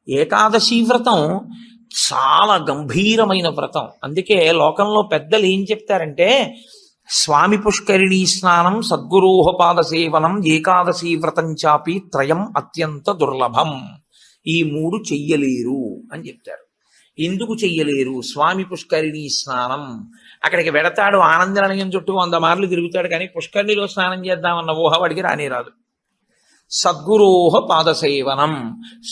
ఏకాదశి వ్రతం చాలా గంభీరమైన వ్రతం. అందుకే లోకంలో పెద్దలు ఏం చెప్తారంటే, స్వామి పుష్కరిణీ స్నానం, సద్గురోహపాద సేవనం, ఏకాదశి వ్రతం చాపి త్రయం అత్యంత దుర్లభం. ఈ మూడు చెయ్యలేరు అని చెప్తారు. ఎందుకు చెయ్యలేరు? స్వామి పుష్కరిణీ స్నానం, అక్కడికి వెడతాడు, ఆనంద నిలయం చుట్టూ 100 మార్లు తిరుగుతాడు, కానీ పుష్కరిణిలో స్నానం చేద్దామన్న ఊహ వాడికి రానే రాదు. సద్గురోహ పాద సేవనం,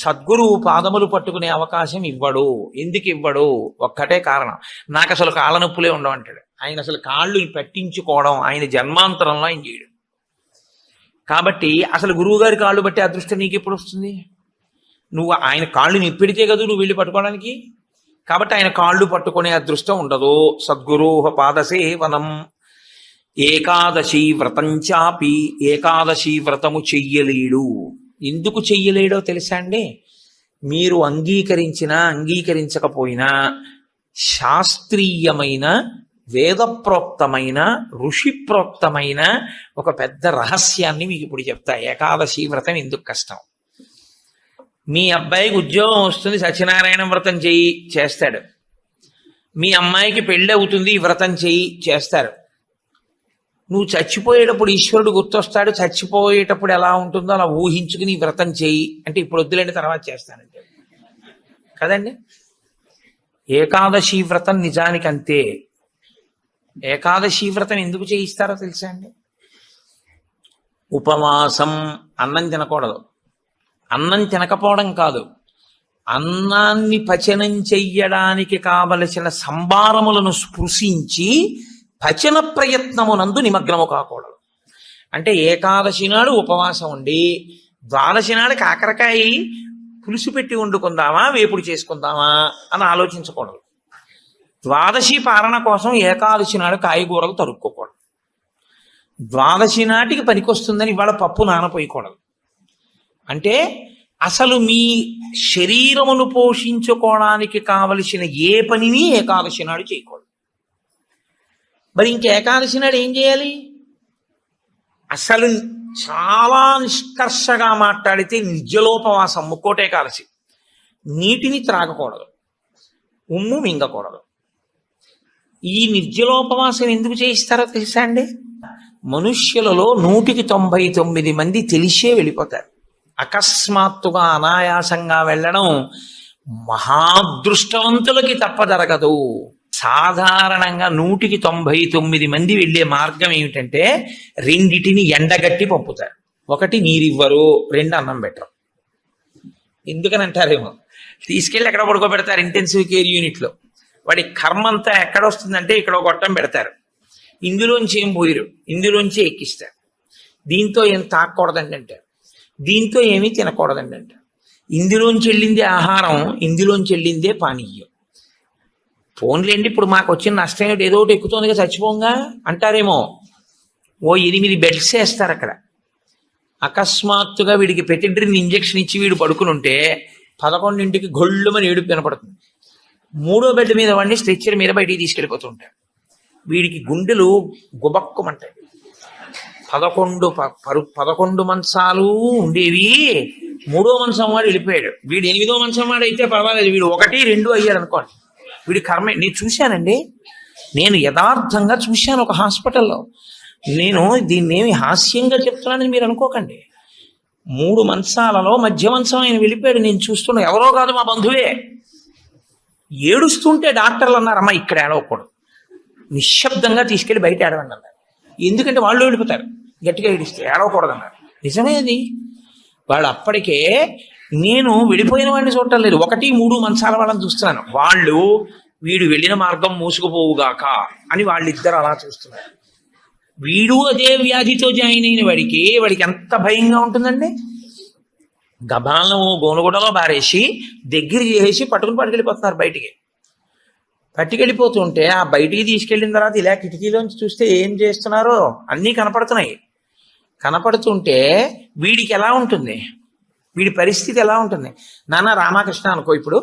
సద్గురువు పాదములు పట్టుకునే అవకాశం ఇవ్వడు. ఎందుకు ఇవ్వడు? ఒక్కటే కారణం, నాకు అసలు కాళ్ళ నొప్పులే ఉండవంటాడు. ఆయన అసలు కాళ్ళు పట్టించుకోవడం ఆయన జన్మాంతరంలో ఆయన చేయడు. కాబట్టి అసలు గురువు గారి కాళ్ళు బట్టి అదృష్టం నీకు ఎప్పుడు వస్తుంది? నువ్వు ఆయన కాళ్ళు నిప్పెడితే కదా నువ్వు వెళ్ళి పట్టుకోవడానికి. కాబట్టి ఆయన కాళ్ళు పట్టుకునే అదృష్టం ఉండదు. సద్గురోహ పాద సేవనం. ఏకాదశి వ్రతం చాపి, ఏకాదశి వ్రతము చెయ్యలేడు. ఎందుకు చెయ్యలేడో తెలుసా అండి? మీరు అంగీకరించినా అంగీకరించకపోయినా శాస్త్రీయమైన, వేదప్రోక్తమైన, ఋషిప్రోక్తమైన ఒక పెద్ద రహస్యాన్ని మీకు ఇప్పుడు చెప్తా. ఏకాదశి వ్రతం ఎందుకు కష్టం? మీ అబ్బాయికి ఉద్యోగం వస్తుంది, సత్యనారాయణ వ్రతం చెయ్యి, చేస్తాడు. మీ అమ్మాయికి పెళ్ళి అవుతుంది, ఈ వ్రతం చెయ్యి, చేస్తారు. నువ్వు చచ్చిపోయేటప్పుడు ఈశ్వరుడు గుర్తొస్తాడు, చచ్చిపోయేటప్పుడు ఎలా ఉంటుందో అలా ఊహించుకుని ఈ వ్రతం చెయ్యి అంటే, ఇప్పుడు వద్దులేండి తర్వాత చేస్తానంటే కదండి. ఏకాదశి వ్రతం నిజానికి అంతే. ఏకాదశి వ్రతం ఎందుకు చేయిస్తారో తెలుసా అండి? ఉపవాసం, అన్నం తినకూడదు. అన్నం తినకపోవడం కాదు, అన్నాన్ని పచనం చెయ్యడానికి కావలసిన సంభారములను స్పృశించి పచన ప్రయత్నమునందు నిమగ్నము కాకూడదు. అంటే ఏకాదశి నాడు ఉపవాసం ఉండి ద్వాదశి నాడు కాకరకాయ పులుసు పెట్టి వండుకుందామా, వేపుడు చేసుకుందామా అని ఆలోచించకూడదు. ద్వాదశి పారణ కోసం ఏకాదశి నాడు కాయగూరలు తరుక్కోకూడదు. ద్వాదశి నాటికి పనికొస్తుందని ఇవాళ పప్పు నానపోయకూడదు. అంటే అసలు మీ శరీరమును పోషించుకోవడానికి కావలసిన ఏ పనిని ఏకాదశి నాడు చేయకూడదు. మరి ఇంక ఏకాదశి నాడు ఏం చేయాలి? అసలు చాలా నిష్కర్షగా మాట్లాడితే నిర్జలోపవాసం, ముక్కోటి ఏకాదశి. నీటిని త్రాగకూడదు, ఉమ్ము మింగకూడదు. ఈ నిర్జలోపవాసం ఎందుకు చేయిస్తారో తెలుసా అండి? మనుష్యులలో 199 మంది తెలిసే వెళ్ళిపోతారు. అకస్మాత్తుగా అనాయాసంగా వెళ్ళడం మహాదృష్టవంతులకి తప్ప జరగదు. సాధారణంగా 199 మంది వెళ్ళే మార్గం ఏమిటంటే, రెండిటిని ఎండగట్టి పంపుతారు. ఒకటి నీరివ్వరు, 2 అన్నం పెట్టరు. ఎందుకని అంటారేమో, తీసుకెళ్ళి ఎక్కడ పడుకోబెడతారు ఇంటెన్సివ్ కేర్ యూనిట్లో. వాడి కర్మ అంతా ఎక్కడొస్తుందంటే ఇక్కడ గొట్టం పెడతారు, ఇందులోంచి ఏం పోయిరు, ఇందులోంచి ఎక్కిస్తారు. దీంతో ఏం తాకూడదండి అంటారు, దీంతో ఏమీ తినకూడదండి అంటారు. ఇందులోంచి వెళ్ళిందే ఆహారం, ఇందులోంచి వెళ్ళిందే పానీయం. ఫోన్లేండి, ఇప్పుడు మాకు వచ్చిన నష్టం ఏదో ఒకటి ఎక్కుతోందిగా, చచ్చిపోంగా అంటారేమో. ఓ 8 బెడ్స్ వేస్తారు అక్కడ. అకస్మాత్తుగా వీడికి పెటిడ్రిన్ ఇంజెక్షన్ ఇచ్చి వీడు పడుకుని ఉంటే 11ంటికి గొళ్ళుమని ఏడుపు వినపడుతుంది. 3వ బెడ్ మీద వాడిని స్ట్రెచ్చర్ మీద బయటికి తీసుకెళ్ళిపోతుంటాడు. వీడికి గుండెలు గుబక్కుమంటాయి. 11 మంచాలు ఉండేవి, 3వ మంచం వాడు వెళ్ళిపోయాడు. వీడు 8వ మంచం వాడు అయితే పర్వాలేదు, వీడు 1, 2 అయ్యాడు అనుకోండి. వీడి కర్మ. నేను చూశానండి, నేను యథార్థంగా చూశాను ఒక హాస్పిటల్లో. నేను దీన్నేమి హాస్యంగా చెప్తున్నానని మీరు అనుకోకండి. 3 మంచాలలో మధ్య మంచం ఆయన వెళ్ళిపోయాడు. నేను చూస్తున్నా, ఎవరో కాదు మా బంధువే. ఏడుస్తుంటే డాక్టర్లు అన్నారు, అమ్మ ఇక్కడ ఏడవకూడదు, నిశ్శబ్దంగా తీసుకెళ్ళి బయట ఏడవండి అన్నారు. ఎందుకంటే వాళ్ళు వెళ్ళిపోతారు, గట్టిగా ఏడిస్తే ఏడవకూడదు అన్నారు. నిజమే అది. వాళ్ళు అప్పటికే, నేను వెళ్ళిపోయిన వాడిని చూడటం లేదు, 1, 3 మంచాల వాళ్ళని చూస్తున్నాను. వాళ్ళు వీడు వెళ్ళిన మార్గం మూసుకుపోవుగాక అని వాళ్ళిద్దరు అలా చూస్తున్నారు. వీడు అదే వ్యాధితో జాయిన్ అయిన వాడికి ఎంత భయంగా ఉంటుందండి. గబాలను గోనుగుడలో బారేసి దగ్గర చేసి పట్టుకెళ్ళిపోతున్నారు బయటికి. పట్టుకెళ్ళిపోతుంటే ఆ బయటికి తీసుకెళ్ళిన తర్వాత ఇలా కిటికీలోంచి చూస్తే ఏం చేస్తున్నారో అన్నీ కనపడుతున్నాయి. కనపడుతుంటే వీడికి ఎలా ఉంటుంది, వీడి పరిస్థితి ఎలా ఉంటుంది? నాన్న రామకృష్ణ అనుకో ఇప్పుడు,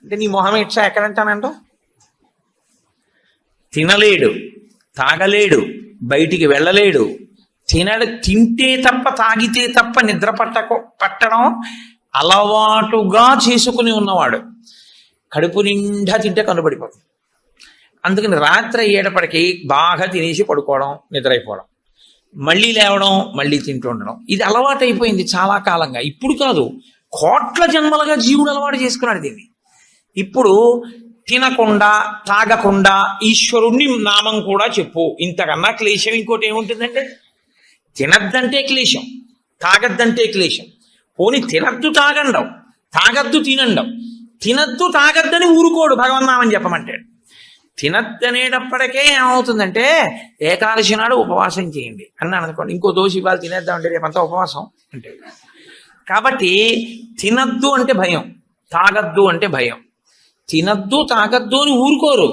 అంటే నీ మొహం ఇట్లా ఎక్కడంటానంట. తినలేడు, తాగలేడు, బయటికి వెళ్ళలేడు. తింటే తప్ప తాగితే తప్ప నిద్ర పట్టడం అలవాటుగా చేసుకుని ఉన్నవాడు కడుపు నిండా తింటే కనుబడిపోతుంది. అందుకని రాత్రి అయ్యేటప్పటికి బాగా తినేసి పడుకోవడం, నిద్రైపోవడం, మళ్ళీ లేవడం, మళ్ళీ తింటూ ఉండడం, ఇది అలవాటు అయిపోయింది చాలా కాలంగా. ఇప్పుడు కాదు, కోట్ల జన్మలుగా జీవుడు అలవాటు చేసుకున్నాడు దీన్ని. ఇప్పుడు తినకుండా తాగకుండా ఈశ్వరుణ్ణి నామం కూడా చెప్పు, ఇంతకన్నా క్లేశం ఇంకోటి ఏముంటుందంటే? తినద్దంటే క్లేశం, తాగద్దంటే క్లేశం. పోని తినద్దు తాగండవు, తాగద్దు తినండవు. తినద్దు తాగద్దని ఊరుకోడు భగవన్నామని చెప్పమంటాడు. తినద్దనేటప్పటికే ఏమవుతుందంటే, ఏకాదశి నాడు ఉపవాసం చేయండి అన్నాను అనుకోండి, ఇంకో దోషి ఇవాళ తినేద్దామంటే రేపంతా ఉపవాసం అంటే. కాబట్టి తినద్దు అంటే భయం, తాగద్దు అంటే భయం. తినద్దు తాగద్దు అని ఊరుకోరు.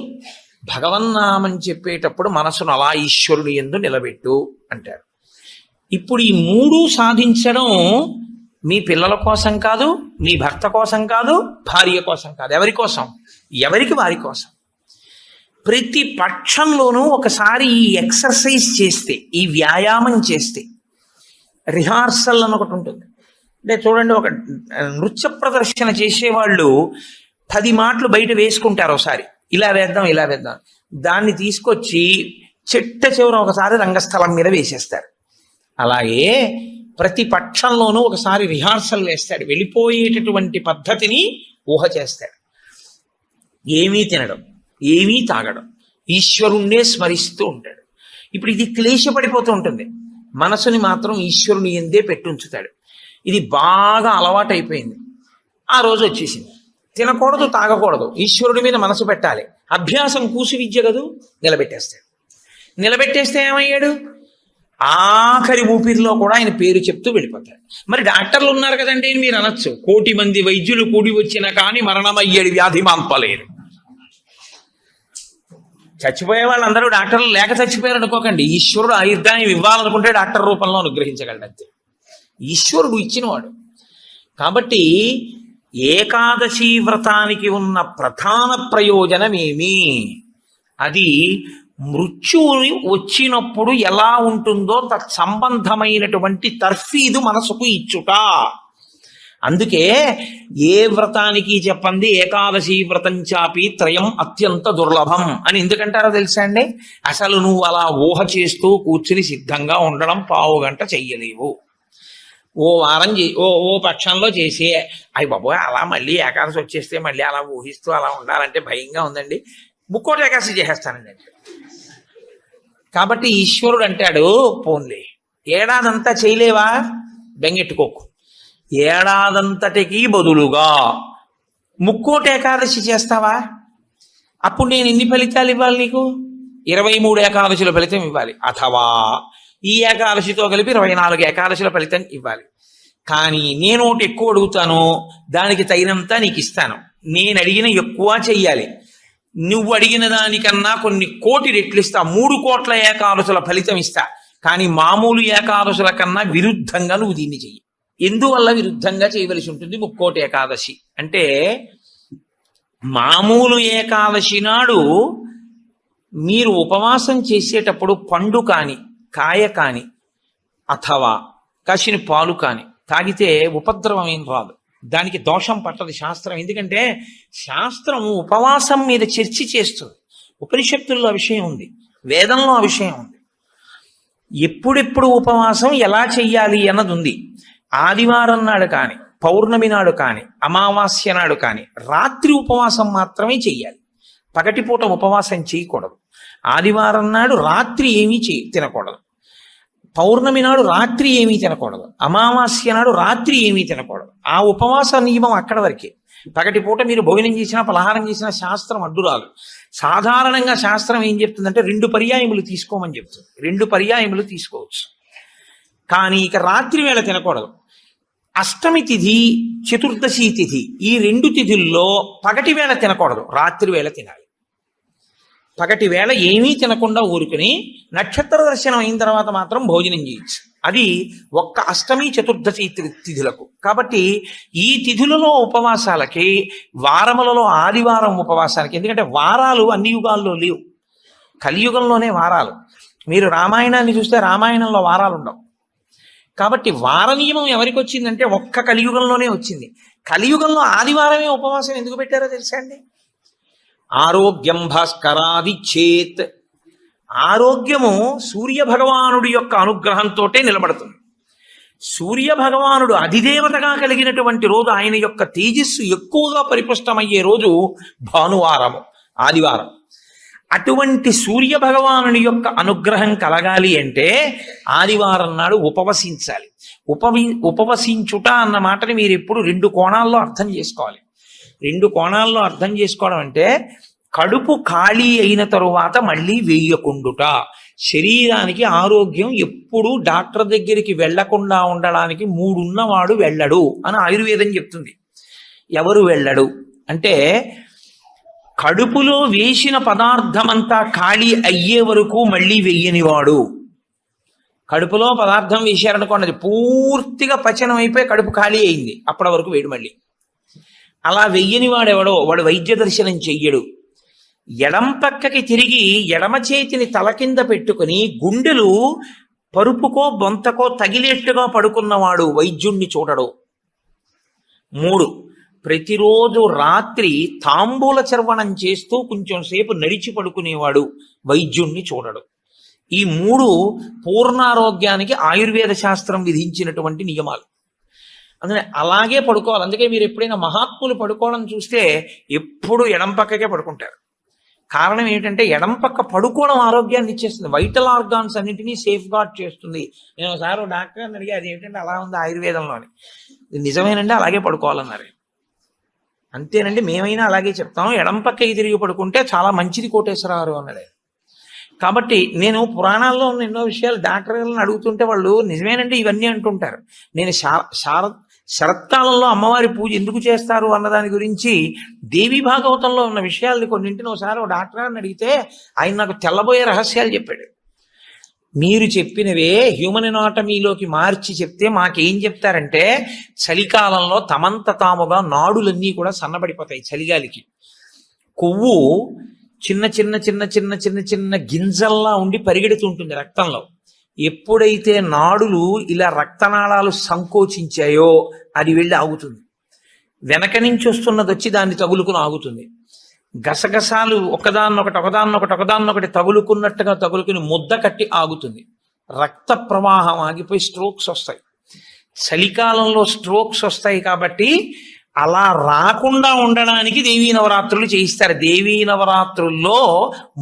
భగవన్నామని చెప్పేటప్పుడు మనసును అలా ఈశ్వరుడు యందు నిలబెట్టు అంటారు. ఇప్పుడు ఈ మూడు సాధించడం మీ పిల్లల కోసం కాదు, మీ భర్త కోసం కాదు, భార్య కోసం కాదు. ఎవరి కోసం? ఎవరికి వారి కోసం. ప్రతి పక్షంలోనూ ఒకసారి ఈ ఎక్సర్సైజ్ చేస్తే, ఈ వ్యాయామం చేస్తే, రిహార్సల్ అని ఒకటి ఉంటుంది. అంటే చూడండి, ఒక నృత్య ప్రదర్శన చేసేవాళ్ళు 10 మాటలు బయట వేసుకుంటారు. ఒకసారి ఇలా వేద్దాం, ఇలా వేద్దాం, దాన్ని తీసుకొచ్చి చిట్ట చివర ఒకసారి రంగస్థలం మీద వేసేస్తారు. అలాగే ప్రతి పక్షంలోనూ ఒకసారి రిహార్సల్ వేస్తాడు, వెళ్ళిపోయేటటువంటి పద్ధతిని ఊహ చేస్తాడు. ఏమీ తినడం, ఏమీ తాగడం, ఈశ్వరుణ్ణే స్మరిస్తూ ఉంటాడు. ఇప్పుడు ఇది క్లేశపడిపోతూ ఉంటుంది, మనసుని మాత్రం ఈశ్వరుని ఎందే పెట్టుంచుతాడు. ఇది బాగా అలవాటు అయిపోయింది. ఆ రోజు వచ్చేసింది, తినకూడదు తాగకూడదు, ఈశ్వరుడి మీద మనసు పెట్టాలి. అభ్యాసం కూసి విద్య కదూ, నిలబెట్టేస్తాడు. నిలబెట్టేస్తే ఏమయ్యాడు? ఆఖరి ఊపిరిలో కూడా ఆయన పేరు చెప్తూ వెళ్ళిపోతాడు. మరి డాక్టర్లు ఉన్నారు కదండి అని మీరు అనొచ్చు, 1,000,000 మంది వైద్యులు కూడి వచ్చినా కానీ మరణమయ్యేది వ్యాధి మాన్పలేరు. చచ్చిపోయే వాళ్ళందరూ డాక్టర్లు లేక చచ్చిపోయారు అనుకోకండి. ఈశ్వరుడు ఆయుర్దాయం ఇవ్వాలనుకుంటే డాక్టర్ రూపంలో అనుగ్రహించగలడు అంతే, ఈశ్వరుడు ఇచ్చినవాడు. కాబట్టి ఏకాదశి వ్రతానికి ఉన్న ప్రధాన ప్రయోజనమేమి? అది మృత్యువుని వచ్చినప్పుడు ఎలా ఉంటుందో తత్సంబంధమైనటువంటి తర్ఫీదు మనసుకు ఇచ్చుట. అందుకే ఏ వ్రతానికి చెప్పండి ఏకాదశి వ్రతం చాపి త్రయం అత్యంత దుర్లభం అని ఎందుకంటారో తెలుసా అండి? అసలు నువ్వు అలా ఊహ చేస్తూ కూర్చుని సిద్ధంగా ఉండడం 1/2 గంట చెయ్యలేవు. ఓ వారం ఓ పక్షంలో చేసి అయ్యి బాబోయ్ అలా మళ్ళీ ఏకాదశి వచ్చేస్తే మళ్ళీ అలా ఊహిస్తూ అలా ఉండాలంటే భయంగా ఉందండి, ముక్కోటి ఏకాదశి చేసేస్తానండి అంటే. కాబట్టి ఈశ్వరుడు అంటాడు, పోన్లే ఏడాదంతా చేయలేవా, బెంగెట్టుకోకు, ఏడాదంతటికి బదులుగా ముక్కోటి ఏకాదశి చేస్తావా, అప్పుడు నేను ఎన్ని ఫలితాలు ఇవ్వాలి నీకు? 23 ఏకాదశుల ఫలితం ఇవ్వాలి, అథవా ఈ ఏకాదశితో కలిపి 24 ఏకాదశుల ఫలితం ఇవ్వాలి. కానీ నేను ఒకటి ఎక్కువ అడుగుతాను, దానికి తగినంత నీకు ఇస్తాను. నేను అడిగిన ఎక్కువ చెయ్యాలి, నువ్వు అడిగిన దానికన్నా కొన్ని కోటి రెట్లు ఇస్తా, 3 కోట్ల ఏకాదశుల ఫలితం ఇస్తా. కానీ మామూలు ఏకాదశుల కన్నా విరుద్ధంగా నువ్వు దీన్ని చెయ్యి. ఎందువల్ల విరుద్ధంగా చేయవలసి ఉంటుంది ముక్కోటి ఏకాదశి అంటే, మామూలు ఏకాదశి నాడు మీరు ఉపవాసం చేసేటప్పుడు పండు కాని, కాయ కాని, అథవా కాసిన పాలు కాని తాగితే ఉపద్రవం ఏం రాదు, దానికి దోషం పట్టదు శాస్త్రం. ఎందుకంటే శాస్త్రం ఉపవాసం మీద చర్చ చేస్తుంది. ఉపనిషత్తుల్లో ఆ విషయం ఉంది, వేదంలో ఆ విషయం ఉంది. ఎప్పుడెప్పుడు ఉపవాసం ఎలా చెయ్యాలి అన్నది ఉంది. ఆదివారం నాడు కానీ, పౌర్ణమి నాడు కానీ, అమావాస్య నాడు కానీ రాత్రి ఉపవాసం మాత్రమే చెయ్యాలి, పగటిపూట ఉపవాసం చేయకూడదు. ఆదివారం నాడు రాత్రి ఏమీ తినకూడదు, పౌర్ణమి నాడు రాత్రి ఏమీ తినకూడదు, అమావాస్య నాడు రాత్రి ఏమీ తినకూడదు. ఆ ఉపవాస నియమం అక్కడ వరకే. పగటిపూట మీరు భోజనం చేసినా పలహారం చేసినా శాస్త్రం అడ్డురాదు. సాధారణంగా శాస్త్రం ఏం చెప్తుందంటే 2 పర్యాయములు తీసుకోమని చెప్తుంది. 2 పర్యాయములు తీసుకోవచ్చు, కానీ ఇక రాత్రి వేళ తినకూడదు. అష్టమి తిథి, చతుర్దశి తిథి, ఈ 2 తిథుల్లో పగటి వేళ తినకూడదు, రాత్రి వేళ తినాలి. పగటి వేళ ఏమీ తినకుండా ఊరుకుని నక్షత్ర దర్శనం అయిన తర్వాత మాత్రం భోజనం చేయొచ్చు. అది ఒక్క అష్టమి చతుర్దశి తిథులకు. కాబట్టి ఈ తిథులలో ఉపవాసాలకి, వారములలో ఆదివారం ఉపవాసాలకి, ఎందుకంటే వారాలు అన్ని యుగాల్లో లేవు, కలియుగంలోనే వారాలు. మీరు రామాయణాన్ని చూస్తే రామాయణంలో వారాలు ఉండవు, కాబట్టి వార నియమం ఎవరికి వచ్చిందంటే ఒక్క కలియుగంలోనే వచ్చింది. కలియుగంలో ఆదివారమే ఉపవాసం ఎందుకు పెట్టారో తెలుసా అండి? ఆరోగ్యం భాస్కరాది చేత్, ఆరోగ్యము సూర్య భగవానుడి యొక్క అనుగ్రహంతో నిలబడుతుంది. సూర్య భగవానుడు అధిదేవతగా కలిగినటువంటి రోజు, ఆయన యొక్క తేజస్సు ఎక్కువగా పరిపుష్టమయ్యే రోజు భానువారము, ఆదివారం. అటువంటి సూర్య భగవానుని యొక్క అనుగ్రహం కలగాలి అంటే ఆదివారం నాడు ఉపవసించాలి. ఉపవసించుట అన్న మాటని మీరు ఎప్పుడు రెండు కోణాల్లో అర్థం చేసుకోవాలి. రెండు కోణాల్లో అర్థం చేసుకోవడం అంటే, కడుపు ఖాళీ అయిన తరువాత మళ్ళీ వేయకుండుట. శరీరానికి ఆరోగ్యం ఎప్పుడు డాక్టర్ దగ్గరికి వెళ్లకుండా ఉండడానికి 3 ఉన్నవాడు వెళ్ళడు అని ఆయుర్వేదం చెప్తుంది. ఎవరు వెళ్ళడు అంటే, కడుపులో వేసిన పదార్థమంతా ఖాళీ అయ్యే వరకు మళ్ళీ వెయ్యనివాడు. కడుపులో పదార్థం వేశారనుకోండి, అది పూర్తిగా పచనం అయిపోయి కడుపు ఖాళీ అయింది, అప్పటి వరకు వేడు మళ్ళీ. అలా వెయ్యని వాడెవడో వాడు వైద్య దర్శనం చెయ్యడు. ఎడం పక్కకి తిరిగి ఎడమ చేతిని తల కింద పెట్టుకుని గుండెలు పరుపుకో బొంతకో తగిలేట్టుగా పడుకున్నవాడు వైద్యుణ్ణి చూడడు. 3, ప్రతిరోజు రాత్రి తాంబూల చర్వణం చేస్తూ కొంచెం సేపు నడిచి పడుకునేవాడు వైద్యుణ్ణి చూడడు. ఈ 3 పూర్ణారోగ్యానికి ఆయుర్వేద శాస్త్రం విధించినటువంటి నియమాలు. అందుకని అలాగే పడుకోవాలి. అందుకే మీరు ఎప్పుడైనా మహాత్ములు పడుకోవడం చూస్తే ఎప్పుడు ఎడం పక్కకే పడుకుంటారు. కారణం ఏమిటంటే, ఎడం పక్క పడుకోవడం ఆరోగ్యాన్ని ఇచ్చేస్తుంది, వైటల్ ఆర్గాన్స్ అన్నింటినీ సేఫ్ గార్డ్ చేస్తుంది. నేను ఒకసారి డాక్టర్ అని అడిగి, అది ఏమిటంటే అలా ఉంది ఆయుర్వేదంలోని. నిజమేనండి, అలాగే పడుకోవాలన్నారు. అంతేనండి, మేమైనా అలాగే చెప్తాం, ఎడం పక్కకి తిరిగి పడుకుంటే చాలా మంచిది కోటేశ్వరరావు అన్నాడు. కాబట్టి నేను పురాణాల్లో ఉన్న ఎన్నో విషయాలు డాక్టర్లను అడుగుతుంటే వాళ్ళు నిజమేనండి ఇవన్నీ అంటుంటారు. నేను శరత్కాలంలో అమ్మవారి పూజ ఎందుకు చేస్తారు అన్నదాని గురించి దేవి భాగవతంలో ఉన్న విషయాల్ని కొన్నింటిని ఒకసారి డాక్టర్ అని అడిగితే ఆయన నాకు తెల్లబోయే రహస్యాలు చెప్పాడు. మీరు చెప్పినవే హ్యూమన్ ఎనాటమీలోకి మార్చి చెప్తే మాకేం చెప్తారంటే, చలికాలంలో తమంత తాముగా నాడులన్నీ కూడా సన్నబడిపోతాయి చలిగాలికి. కొవ్వు చిన్న చిన్న చిన్న చిన్న చిన్న చిన్న గింజల్లా ఉండి పరిగెడుతుంటుంది రక్తంలో. ఎప్పుడైతే నాడులు ఇలా రక్తనాళాలు సంకోచించాయో అది వెళ్ళి ఆగుతుంది. వెనక నుంచి వస్తున్నది వచ్చి దాన్ని తగులుకుని ఆగుతుంది. గసగసాలు ఒకదాన్నొకటి తగులుకున్నట్టుగా తగులుకుని ముద్ద కట్టి ఆగుతుంది. రక్త ప్రవాహం ఆగిపోయి స్ట్రోక్స్ వస్తాయి. చలికాలంలో స్ట్రోక్స్ వస్తాయి కాబట్టి అలా రాకుండా ఉండడానికి దేవీ నవరాత్రులు చేయిస్తారు. దేవీ నవరాత్రుల్లో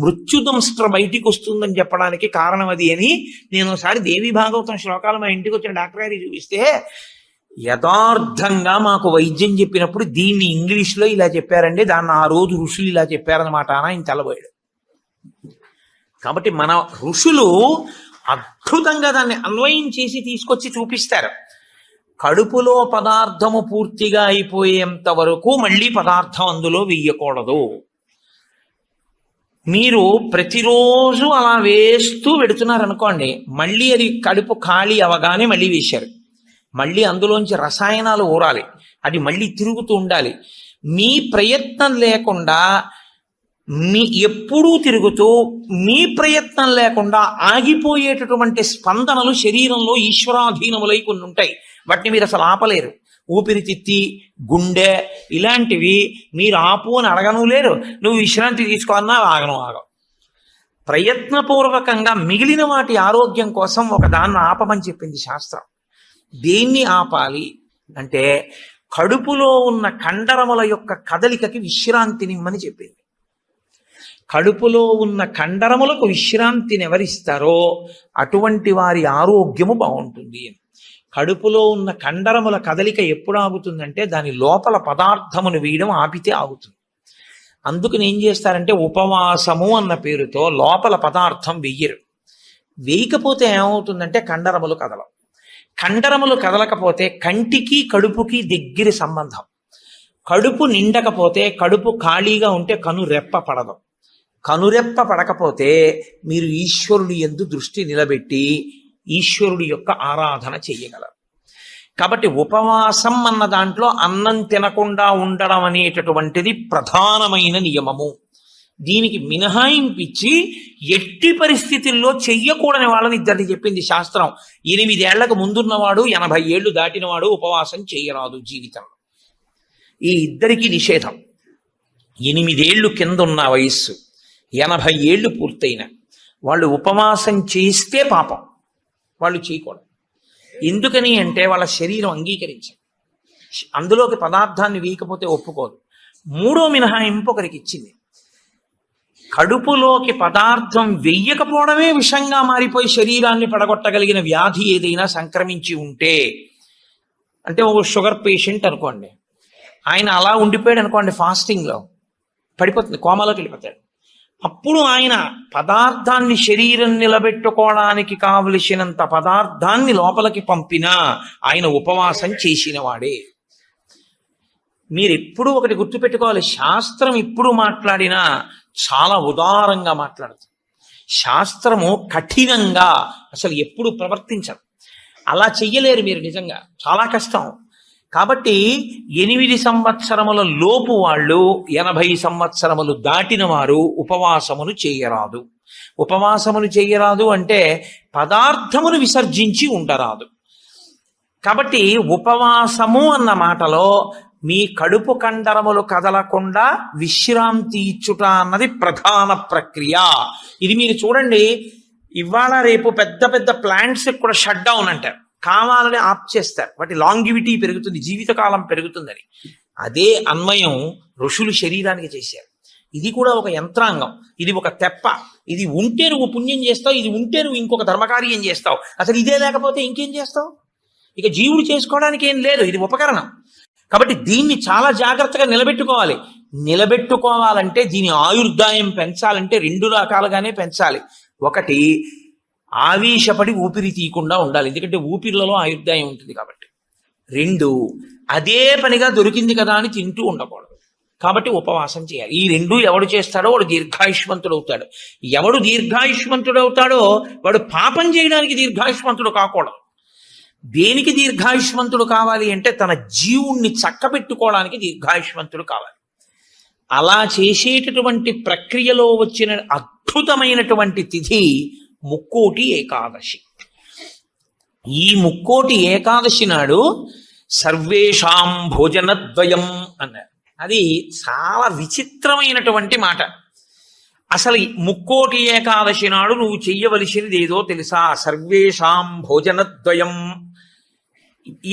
మృత్యుదంస్ట్ర బయటికి వస్తుందని చెప్పడానికి కారణం అది అని నేను ఒకసారి దేవీ భాగవతం శ్లోకాలు మా ఇంటికి వచ్చిన డాక్టర్ గారికి చూపిస్తే, యథార్థంగా మాకు వైద్యం చెప్పినప్పుడు దీన్ని ఇంగ్లీష్లో ఇలా చెప్పారండి, దాన్ని ఆ రోజు ఋషులు ఇలా చెప్పారనమాట అని ఆయన తెల్లబోయాడు. కాబట్టి మన ఋషులు అద్భుతంగా దాన్ని అన్వయం చేసి తీసుకొచ్చి చూపిస్తారు. కడుపులో పదార్థము పూర్తిగా అయిపోయేంత వరకు మళ్ళీ పదార్థం అందులో వెయ్యకూడదు. మీరు ప్రతిరోజు అలా వేస్తూ పెడుతున్నారనుకోండి, మళ్ళీ అది కడుపు ఖాళీ అవగానే మళ్ళీ వేశారు. మళ్ళీ అందులోంచి రసాయనాలు ఊరాలి, అది మళ్ళీ తిరుగుతూ ఉండాలి. మీ ప్రయత్నం లేకుండా ఎప్పుడూ తిరుగుతూ మీ ప్రయత్నం లేకుండా ఆగిపోయేటటువంటి స్పందనలు శరీరంలో ఈశ్వరాధీనములై కొన్ని ఉంటాయి. వాటిని మీరు అసలు ఆపలేరు. ఊపిరితిత్తి, గుండె ఇలాంటివి మీరు ఆపు అని అడగను లేరు. నువ్వు విశ్రాంతి తీసుకోవాలన్నా ఆగను. ప్రయత్నపూర్వకంగా మిగిలిన వాటి ఆరోగ్యం కోసం ఒక దాన్ని ఆపమని చెప్పింది శాస్త్రం. దేన్ని ఆపాలి అంటే, కడుపులో ఉన్న కండరముల యొక్క కదలికకి విశ్రాంతినిమ్మని చెప్పింది. కడుపులో ఉన్న కండరములకు విశ్రాంతిని ఎవరిస్తారో అటువంటి వారి ఆరోగ్యము బాగుంటుంది అని. కడుపులో ఉన్న కండరముల కదలిక ఎప్పుడు ఆగుతుందంటే, దాని లోపల పదార్థమును వేయడం ఆపితే ఆగుతుంది. అందుకని ఏం చేస్తారంటే, ఉపవాసము అన్న పేరుతో లోపల పదార్థం వెయ్యరు. వేయకపోతే ఏమవుతుందంటే కండరములు కదలవు. కండరములు కదలకపోతే కంటికి కడుపుకి దగ్గర సంబంధం. కడుపు నిండకపోతే, కడుపు ఖాళీగా ఉంటే కనురెప్ప పడదు. కనురెప్ప పడకపోతే మీరు ఈశ్వరుడి యందు దృష్టి నిలబెట్టి ఈశ్వరుడి యొక్క ఆరాధన చెయ్యగలరు. కాబట్టి ఉపవాసం అన్న దాంట్లో అన్నం తినకుండా ఉండడం అనేటటువంటిది ప్రధానమైన నియమము. దీనికి మినహాయింపు ఇచ్చి ఎట్టి పరిస్థితుల్లో చెయ్యకూడని వాళ్ళని ఇద్దరిని చెప్పింది శాస్త్రం. 8 ఏళ్లకు ముందున్నవాడు 80 ఏళ్లు దాటినవాడు ఉపవాసం చెయ్యరాదు జీవితంలో. ఈ ఇద్దరికి నిషేధం. 8 ఏళ్లు కింద ఉన్న వయస్సు, 80 ఏళ్లు పూర్తయిన వాళ్ళు ఉపవాసం చేస్తే పాపం, వాళ్ళు చేయకూడదు. ఎందుకని అంటే వాళ్ళ శరీరం అంగీకరించదు, అందులోకి పదార్థాన్ని వేయకపోతే ఒప్పుకోదు. 3వ మినహాయింపు ఒకరికి ఇచ్చింది. కడుపులోకి పదార్థం వెయ్యకపోవడమే విషంగా మారిపోయి శరీరాన్ని పడగొట్టగలిగిన వ్యాధి ఏదైనా సంక్రమించి ఉంటే, అంటే ఒక షుగర్ పేషెంట్ అనుకోండి, ఆయన అలా ఉండిపోయాడు అనుకోండి, ఫాస్టింగ్లో పడిపోతుంది, కోమాలోకి వెళ్ళిపోతాడు. అప్పుడు ఆయన పదార్థాన్ని శరీరం నిలబెట్టుకోవడానికి కావలసినంత పదార్థాన్ని లోపలికి పంపినా ఆయన ఉపవాసం చేసిన వాడే. మీరు ఎప్పుడు ఒకటి గుర్తుపెట్టుకోవాలి, శాస్త్రం ఇప్పుడు మాట్లాడినా చాలా ఉదారంగా మాట్లాడుతుంది. శాస్త్రము కఠినంగా అసలు ఎప్పుడు ప్రవర్తించదు. అలా చెయ్యలేరు మీరు, నిజంగా చాలా కష్టం. కాబట్టి 8 సంవత్సరముల లోపు వాళ్ళు 80 సంవత్సరములు దాటిన వారు ఉపవాసమును చేయరాదు. ఉపవాసమును చేయరాదు అంటే పదార్థమును విసర్జించి ఉండరాదు. కాబట్టి ఉపవాసము అన్న మాటలో మీ కడుపు కండరములు కదలకుండా విశ్రాంతి ఇచ్చుట అన్నది ప్రధాన ప్రక్రియ. ఇది మీరు చూడండి, ఇవాళ రేపు పెద్ద పెద్ద ప్లాంట్స్ కూడా షట్ డౌన్ అంటారు, కావాలని ఆప్ చేస్తారు, వాటి లాంగివిటీ పెరుగుతుంది, జీవితకాలం పెరుగుతుందని. అదే అన్వయం ఋషులు శరీరానికి చేశారు. ఇది కూడా ఒక యంత్రాంగం, ఇది ఒక తెప్ప. ఇది ఉంటే నువ్వు పుణ్యం చేస్తావు, ఇది ఉంటే నువ్వు ఇంకొక ధర్మకార్యం చేస్తావు. అసలు ఇదే లేకపోతే ఇంకేం చేస్తావు? ఇక జీవుడు చేసుకోవడానికి ఏం లేదు, ఇది ఉపకరణం. కాబట్టి దీన్ని చాలా జాగ్రత్తగా నిలబెట్టుకోవాలి. నిలబెట్టుకోవాలంటే దీని ఆయుర్దాయం పెంచాలంటే 2 రకాలుగానే పెంచాలి. ఒకటి, ఆవేశపడి ఊపిరి తీయకుండా ఉండాలి, ఎందుకంటే ఊపిరిలలో ఆయుర్దాయం ఉంటుంది కాబట్టి. 2, అదే పనిగా దొరికింది కదా అని తింటూ ఉండకూడదు, కాబట్టి ఉపవాసం చేయాలి. ఈ 2 ఎవడు చేస్తాడో వాడు దీర్ఘాయుష్మంతుడు అవుతాడు. ఎవడు దీర్ఘాయుష్మంతుడు అవుతాడో వాడు పాపం చేయడానికి దీర్ఘాయుష్మంతుడు కాకూడదు. దేనికి దీర్ఘాయుష్మంతుడు కావాలి అంటే తన జీవుణ్ణి చక్కబెట్టుకోవడానికి దీర్ఘాయుష్మంతుడు కావాలి. అలా చేసేటటువంటి ప్రక్రియలో వచ్చిన అద్భుతమైనటువంటి తిథి ముక్కోటి ఏకాదశి. ఈ ముక్కోటి ఏకాదశి నాడు సర్వేషాం భోజనద్వయం అన్నారు. అది చాలా విచిత్రమైనటువంటి మాట. అసలు ముక్కోటి ఏకాదశి నాడు నువ్వు చెయ్యవలసినది ఏదో తెలుసా? సర్వేషాం భోజనద్వయం.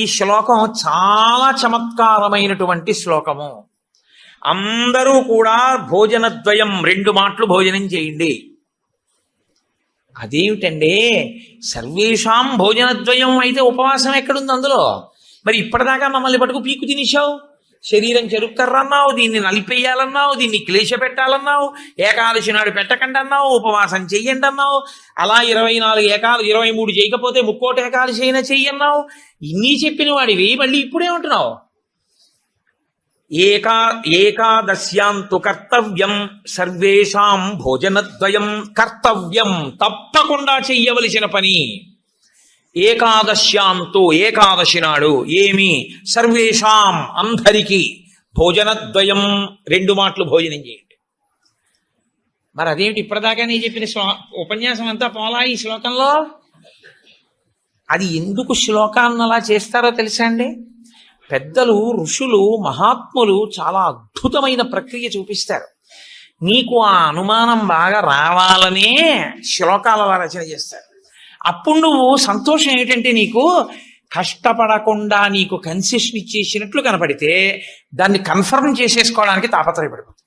ఈ శ్లోకం చాలా చమత్కారమైనటువంటి శ్లోకము. అందరూ కూడా భోజనద్వయం, 2 మాటలు భోజనం చేయండి. అదేమిటండి, సర్వేషాం భోజనద్వయం అయితే ఉపవాసం ఎక్కడుంది అందులో? మరి ఇప్పటిదాకా మమ్మల్ని పట్టుకు పీకు తినేశావు, శరీరం చెరుక్కర్రన్నావు, దీన్ని నలిపేయాలన్నావు, దీన్ని క్లేశ పెట్టాలన్నావు, ఏకాదశి నాడు పెట్టకండి అన్నావు, ఉపవాసం చెయ్యండి అన్నావు, అలా 24 ఏకాదశి 23 చేయకపోతే ముక్కోటి ఏకాదశి అయినా చెయ్యన్నావు. ఇన్ని చెప్పిన వాడివి మళ్ళీ ఇప్పుడేమంటున్నావు? ఏకాదశ్యాంతు కర్తవ్యం సర్వేషాం భోజనద్వయం. కర్తవ్యం, తప్పకుండా చెయ్యవలసిన పని. ఏకాదశ్యాంతు, ఏకాదశి నాడు ఏమి? సర్వేషాం, అందరికీ. భోజనద్వయం, 2 మాటలు భోజనం చేయండి. మరి అదేమిటి ఇప్పటిదాకా నేను చెప్పిన ఉపన్యాసం అంతా పోలా ఈ శ్లోకంలో? అది ఎందుకు శ్లోకాన్ని అలా చేస్తారో తెలుసా అండి? పెద్దలు, ఋషులు, మహాత్ములు చాలా అద్భుతమైన ప్రక్రియ చూపిస్తారు. నీకు ఆ అనుమానం బాగా రావాలనే శ్లోకాల రచన చేస్తారు. అప్పుడు నువ్వు సంతోషం ఏంటంటే నీకు కష్టపడకుండా నీకు కన్సెషన్ ఇచ్చేసినట్లు కనపడితే దాన్ని కన్ఫర్మ్ చేసేసుకోవడానికి తాపత్రయపడిపోతుంది.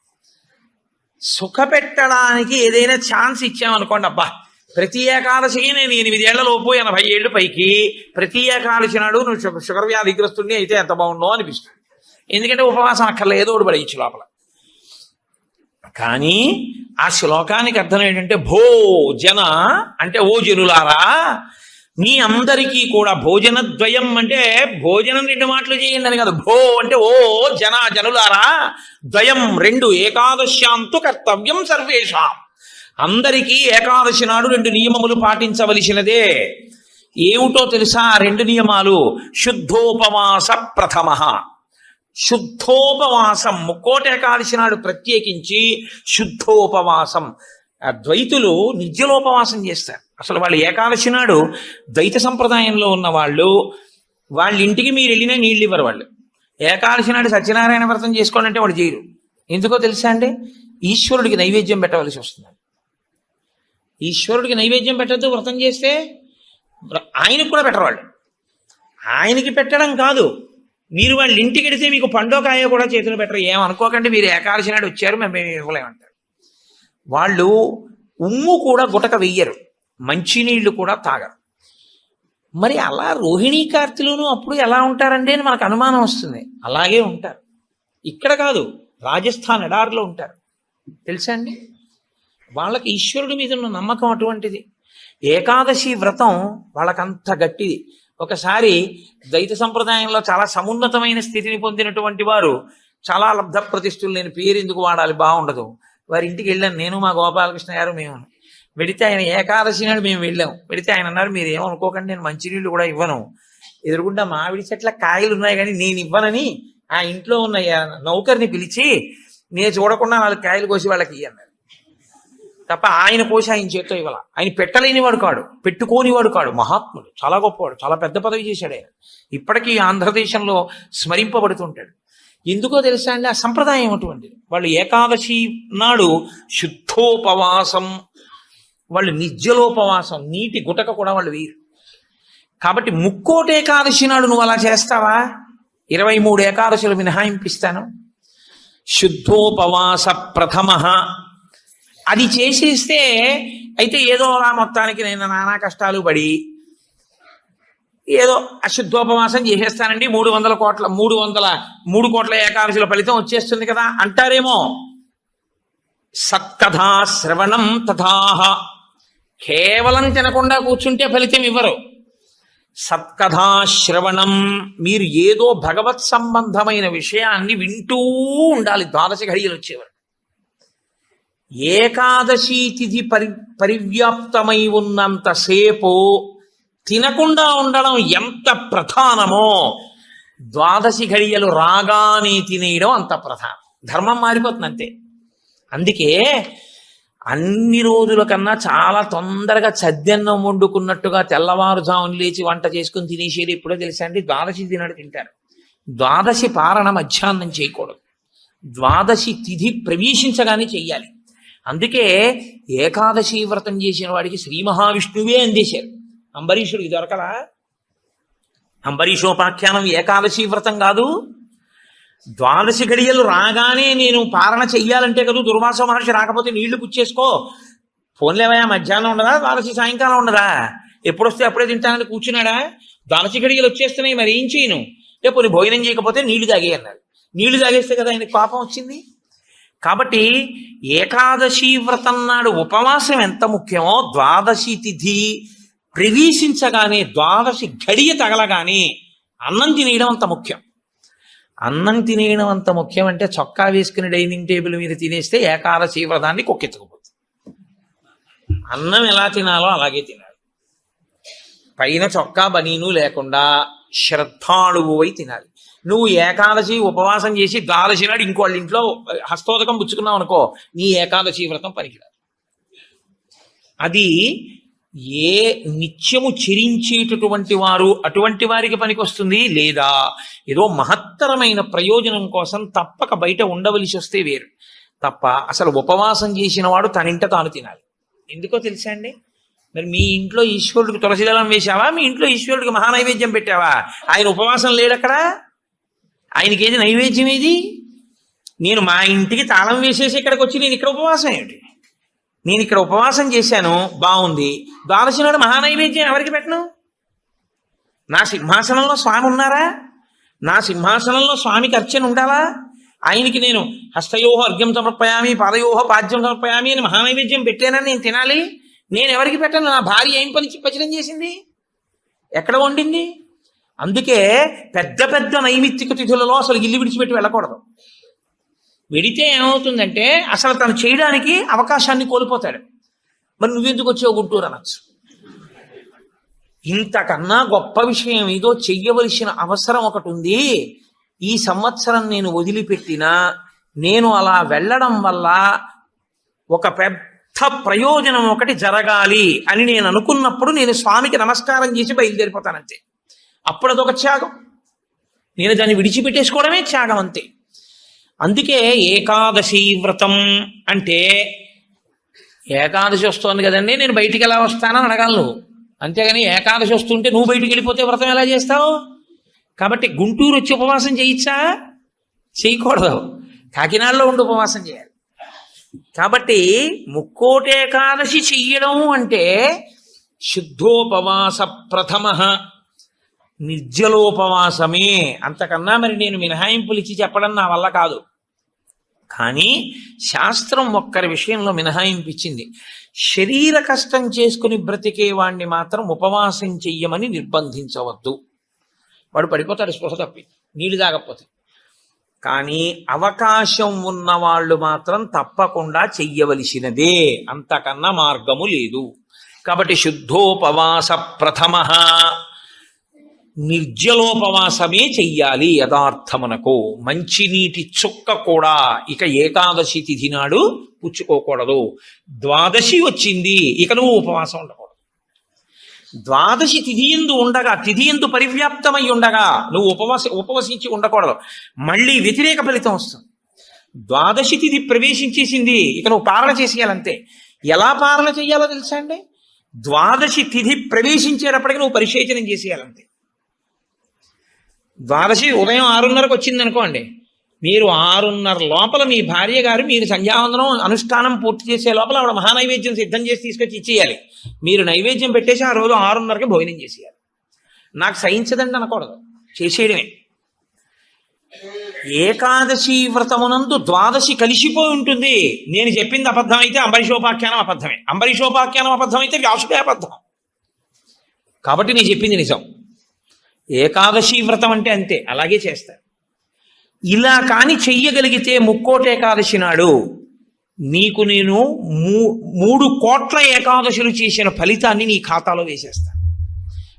సుఖపెట్టడానికి ఏదైనా ఛాన్స్ ఇచ్చామనుకోండి, అబ్బా ప్రతి ఏకాదశికి నేను 8 ఏళ్లలోపు 80 ఏళ్ళు పైకి ప్రతి ఏకాదశి నాడు నువ్వు షుగర్ వ్యాధిగ్రస్తుడిని అయితే ఎంత బాగుండో అనిపిస్తుంది. ఎందుకంటే ఉపవాసం అక్కర్లేదు, ఏదో ఒకటి పడేయచ్చు లోపల. కానీ ఆ శ్లోకానికి అర్థం ఏంటంటే భోజన అంటే ఓ జనులారా, మీ అందరికీ కూడా భోజనద్వయం అంటే భోజనం 2 మాటలు చేయండి అని కదా. భో అంటే ఓ జనులారా, ద్వయం 2, ఏకాదశ్యాంతు కర్తవ్యం సర్వేషాం. అందరికీ ఏకాదశి నాడు 2 నియమములు పాటించవలసినదే. ఏమిటో తెలుసా? 2 నియమాలు. శుద్ధోపవాస ప్రథమ, శుద్ధోపవాసం, ముక్కోటి ఏకాదశి నాడు ప్రత్యేకించి శుద్ధోపవాసం. ద్వైతులు నిర్జలోపవాసం చేస్తారు. అసలు వాళ్ళు ఏకాదశి నాడు ద్వైత సంప్రదాయంలో ఉన్న వాళ్ళు, వాళ్ళ ఇంటికి మీరు వెళ్ళినా నీళ్ళు ఇవ్వరు. వాళ్ళు ఏకాదశి నాడు సత్యనారాయణ వ్రతం చేసుకోండి అంటే వాడు చేయరు. ఎందుకో తెలుసా అండి? ఈశ్వరుడికి నైవేద్యం పెట్టవలసి వస్తుంది. ఈశ్వరుడికి నైవేద్యం పెట్టద్దు వ్రతం చేస్తే, ఆయనకు కూడా పెట్టరు వాళ్ళు. ఆయనకి పెట్టడం కాదు, మీరు వాళ్ళ ఇంటికి వెడితే మీకు పండో కాయో కూడా చేతులు పెట్టరు. ఏమనుకోకండి, మీరు ఏకాదశి నాడు వచ్చారు మేము ఇవ్వలేమంటారు. వాళ్ళు ఉమ్ము కూడా గుటక వెయ్యరు, మంచినీళ్లు కూడా తాగరు. మరి అలా రోహిణీ కార్తీలోనూ అప్పుడు ఎలా ఉంటారండి అని మనకు అనుమానం వస్తుంది. అలాగే ఉంటారు. ఇక్కడ కాదు, రాజస్థాన్ ఎడారిలో ఉంటారు. తెలుసా అండి? వాళ్ళకి ఈశ్వరుడి మీద ఉన్న నమ్మకం అటువంటిది. ఏకాదశి వ్రతం వాళ్ళకంత గట్టిది. ఒకసారి ద్వైత సంప్రదాయంలో చాలా సమున్నతమైన స్థితిని పొందినటువంటి వారు, చాలా లబ్ధ ప్రతిష్ఠులు, నేను పేరు ఎందుకు వాడాలి, బాగుండదు, వారి ఇంటికి వెళ్ళాను నేను, మా గోపాలకృష్ణ గారు, మేము. వెడితే ఆయన ఏకాదశి నాడు మేము వెళ్ళాం. వెడితే ఆయన అన్నారు, మీరు ఏమనుకోకండి, నేను మంచినీళ్ళు కూడా ఇవ్వను, ఎదురుగుండా మామిడి చెట్ల కాయలు ఉన్నాయి కానీ నేను ఇవ్వనని ఆ ఇంట్లో ఉన్న నౌకర్ని పిలిచి, నేను చూడకుండా 4 కాయలు కోసి వాళ్ళకి ఇయ్యన్నారు తప్ప ఆయన కోసి ఆయన చేత్తో ఇవ్వాల. ఆయన పెట్టలేనివాడు కాడు, పెట్టుకోనివాడు కాడు, మహాత్ముడు, చాలా గొప్పవాడు, చాలా పెద్ద పదవి చేశాడు ఆయన. ఇప్పటికీ ఆంధ్రదేశంలో స్మరింపబడుతుంటాడు. ఎందుకో తెలుసా అండి? ఆ సంప్రదాయం అటువంటిది. వాళ్ళు ఏకాదశి నాడు శుద్ధోపవాసం, వాళ్ళు నిర్జలోపవాసం, నీటి గుటక కూడా వాళ్ళు వేయరు. కాబట్టి ముక్కోటి ఏకాదశి నాడు నువ్వు అలా చేస్తావా? 23 ఏకాదశులు మినహాయింపిస్తాను. శుద్ధోపవాస ప్రథమ అది చేసేస్తే, అయితే ఏదో అలా మొత్తానికి నేను నానా కష్టాలు పడి ఏదో అశుద్ధోపవాసం చేసేస్తానండి, 3 కోట్ల ఏకాదశుల ఫలితం వచ్చేస్తుంది కదా అంటారేమో. సత్కథా శ్రవణం తథాహ, కేవలం తినకుండా కూర్చుంటే ఫలితం ఇవ్వరు. సత్కథా శ్రవణం, మీరు ఏదో భగవత్ సంబంధమైన విషయాన్ని వింటూ ఉండాలి. ద్వాదశ ఘడియలు వచ్చేవారు. ఏకాదశి తిథి పరివ్యాప్తమై ఉన్నంతసేపు తినకుండా ఉండడం ఎంత ప్రధానమో, ద్వాదశి ఘడియలు రాగానే తినేయడం అంత ప్రధానం. ధర్మం మారిపోతుంది అంతే. అందుకే అన్ని రోజుల కన్నా చాలా తొందరగా చద్దన్నం వండుకున్నట్టుగా తెల్లవారుజామున లేచి వంట చేసుకుని తినేసేది ఎప్పుడో తెలుసా అండి? ద్వాదశి తినడు తింటారు. ద్వాదశి పారణ మధ్యాహ్నం చేయకూడదు, ద్వాదశి తిథి ప్రవేశించగానే చెయ్యాలి. అందుకే ఏకాదశి వ్రతం చేసిన వాడికి శ్రీ మహావిష్ణువే అందేశారు. అంబరీషుడికి దొరకలా? అంబరీషోపాఖ్యానం ఏకాదశి వ్రతం కాదు. ద్వాదశి ఘడియలు రాగానే నేను పారణ చెయ్యాలంటే కదా, దుర్వాస మహర్షి రాకపోతే నీళ్లు పుచ్చేసుకో, ఫోన్లేవయా మధ్యాహ్నం ఉండదా, ద్వాదశి సాయంకాలం ఉండదా, ఎప్పుడొస్తే అప్పుడే తింటానని కూర్చున్నాడా? ద్వాదశి ఘడియలు వచ్చేస్తున్నాయి, మరి ఏం చేయను, పోనీ భోజనం చేయకపోతే నీళ్లు తాగే అన్నాడు. నీళ్లు తాగేస్తే కదా ఆయనకు పాపం వచ్చింది. కాబట్టి ఏకాదశి వ్రతం నాడు ఉపవాసం ఎంత ముఖ్యమో, ద్వాదశి తిథి ప్రవేశించగానే, ద్వాదశి ఘడియ తగలగానే అన్నం తినేయడం అంత ముఖ్యం. అన్నం తినేయడం అంత ముఖ్యం అంటే, చొక్కా వేసుకుని డైనింగ్ టేబుల్ మీద తినేస్తే ఏకాదశి వ్రతాన్ని కొక్కెత్తుకుపోతుంది. అన్నం ఎలా తినాలో అలాగే తినాలి. పైన చొక్కా బనీను లేకుండా శ్రద్ధాళువు అయి తినాలి. నువ్వు ఏకాదశి ఉపవాసం చేసి ద్వాదశి నాడు ఇంకోళ్ళ ఇంట్లో హస్తోదకం పుచ్చుకున్నావు అనుకో, నీ ఏకాదశి వ్రతం పనికిరాదు. అది ఏ నిత్యము చెరించేటటువంటి వారు అటువంటి వారికి పనికొస్తుంది, లేదా ఏదో మహత్తరమైన ప్రయోజనం కోసం తప్పక బయట ఉండవలసి వస్తే వేరు. తప్ప అసలు ఉపవాసం చేసిన వాడు తనింట తాను తినాలి. ఎందుకో తెలుసా అండి? మరి మీ ఇంట్లో ఈశ్వరుడికి తులసిదళం వేశావా? మీ ఇంట్లో ఈశ్వరుడికి మహానైవేద్యం పెట్టావా? ఆయన ఉపవాసం లేడక్కడ. ఆయనకి ఏది నైవేద్యం ఏది? నేను మా ఇంటికి తాళం వేసేసి ఇక్కడికి వచ్చి నేను ఇక్కడ ఉపవాసం ఏమిటి? నేను ఇక్కడ ఉపవాసం చేశాను, బాగుంది, ద్వాదశి నాడు మహానైవేద్యం ఎవరికి పెట్టను? నా సింహాసనంలో స్వామి ఉన్నారా? నా సింహాసనంలో స్వామికి అర్చన ఉండాలా? ఆయనకి నేను హస్తయోహ అర్ఘ్యం సమర్పయామి, పాదయోహ పాద్యం సమర్పయామి అని మహానైవేద్యం పెట్టానని నేను తినాలి. నేను ఎవరికి పెట్టను? నా భార్య ఏం పచనం చేసింది, ఎక్కడ వండింది? అందుకే పెద్ద పెద్ద నైమిత్తిక తిథులలో అసలు ఇల్లు విడిచిపెట్టి వెళ్ళకూడదు. వెడితే ఏమవుతుందంటే అసలు తను చేయడానికి అవకాశాన్ని కోల్పోతాడు. మరి నువ్వెందుకు వచ్చావు గుంటూరు అనొచ్చు. ఇంతకన్నా గొప్ప విషయం ఏదో చెయ్యవలసిన అవసరం ఒకటి ఉంది. ఈ సంవత్సరం నేను వదిలిపెట్టినా నేను అలా వెళ్ళడం వల్ల ఒక పెద్ద ప్రయోజనం ఒకటి జరగాలి అని నేను అనుకున్నప్పుడు నేను స్వామికి నమస్కారం చేసి బయలుదేరిపోతానంతే. అప్పుడు అదొక త్యాగం. నేను దాన్ని విడిచిపెట్టేసుకోవడమే త్యాగం అంతే. అందుకే ఏకాదశి వ్రతం అంటే, ఏకాదశి వస్తోంది కదండి నేను బయటికి ఎలా వస్తానని అడగాలి నువ్వు. అంతేగాని ఏకాదశి వస్తుంటే నువ్వు బయటికి వెళ్ళిపోతే వ్రతం ఎలా చేస్తావు? కాబట్టి గుంటూరు వచ్చి ఉపవాసం చేయొచ్చా? చేయకూడదు. కాకినాడలో ఉండి ఉపవాసం చేయాలి. కాబట్టి ముక్కోటి ఏకాదశి చెయ్యడం అంటే శుద్ధోపవాస ప్రథమ నిర్జలోపవాసమే. అంతకన్నా మరి నేను మినహాయింపులు ఇచ్చి చెప్పడం నా వల్ల కాదు. కానీ శాస్త్రం ఒక్కరి విషయంలో మినహాయింపు ఇచ్చింది. శరీర కష్టం చేసుకుని బ్రతికే వాణ్ణి మాత్రం ఉపవాసం చెయ్యమని నిర్బంధించవద్దు. వాడు పడిపోతాడు స్పృహ తప్పి, నీళ్లు తాగకపోతే. కానీ అవకాశం ఉన్న వాళ్ళు మాత్రం తప్పకుండా చెయ్యవలసినదే, అంతకన్నా మార్గము లేదు. కాబట్టి శుద్ధోపవాస ప్రథమ నిర్జలోపవాసమే చెయ్యాలి. యథార్థమునకు మంచినీటి చుక్క కూడా ఇక ఏకాదశి తిథి నాడు పుచ్చుకోకూడదు. ద్వాదశి వచ్చింది ఇక నువ్వు ఉపవాసం ఉండకూడదు. ద్వాదశి తిథియందు ఉండగా, తిథియందు పరివ్యాప్తమై ఉండగా నువ్వు ఉపవసించి ఉండకూడదు. మళ్ళీ వ్యతిరేక ఫలితం వస్తుంది. ద్వాదశి తిథి ప్రవేశించేసింది ఇక నువ్వు పాలన చేసేయాలంతే. ఎలా పాలన చేయాలో తెలుసా అండి? ద్వాదశి తిథి ప్రవేశించేటప్పటికి నువ్వు పరిశేచనం చేసేయాలంతే. ద్వాదశి ఉదయం 6:30కు వచ్చింది అనుకోండి, మీరు 6:30 లోపల మీ భార్య గారు మీరు సంధ్యావందనం అనుష్ఠానం పూర్తి చేసే లోపల ఆవిడ మహానైవేద్యం సిద్ధం చేసి తీసుకొచ్చి ఇచ్చేయాలి. మీరు నైవేద్యం పెట్టేసి ఆ రోజు 6:30కి భోజనం చేసేయాలి. నాకు సహించదండి అనకూడదు, చేసేయడమే. ఏకాదశి వ్రతమునందు ద్వాదశి కలిసిపోయి ఉంటుంది. నేను చెప్పింది అబద్ధం అయితే అంబరీషోపాఖ్యానం అబద్ధమే, అంబరీషోపాఖ్యానం అబద్ధం అయితే వ్యాసుడే అబద్ధం. కాబట్టి నేను చెప్పింది నిజం. ఏకాదశి వ్రతం అంటే అంతే, అలాగే చేస్తారు. ఇలా కాని చెయ్యగలిగితే ముక్కోటి ఏకాదశి నాడు నీకు నేను 3 కోట్ల ఏకాదశులు చేసిన ఫలితాన్ని నీ ఖాతాలో వేసేస్తా.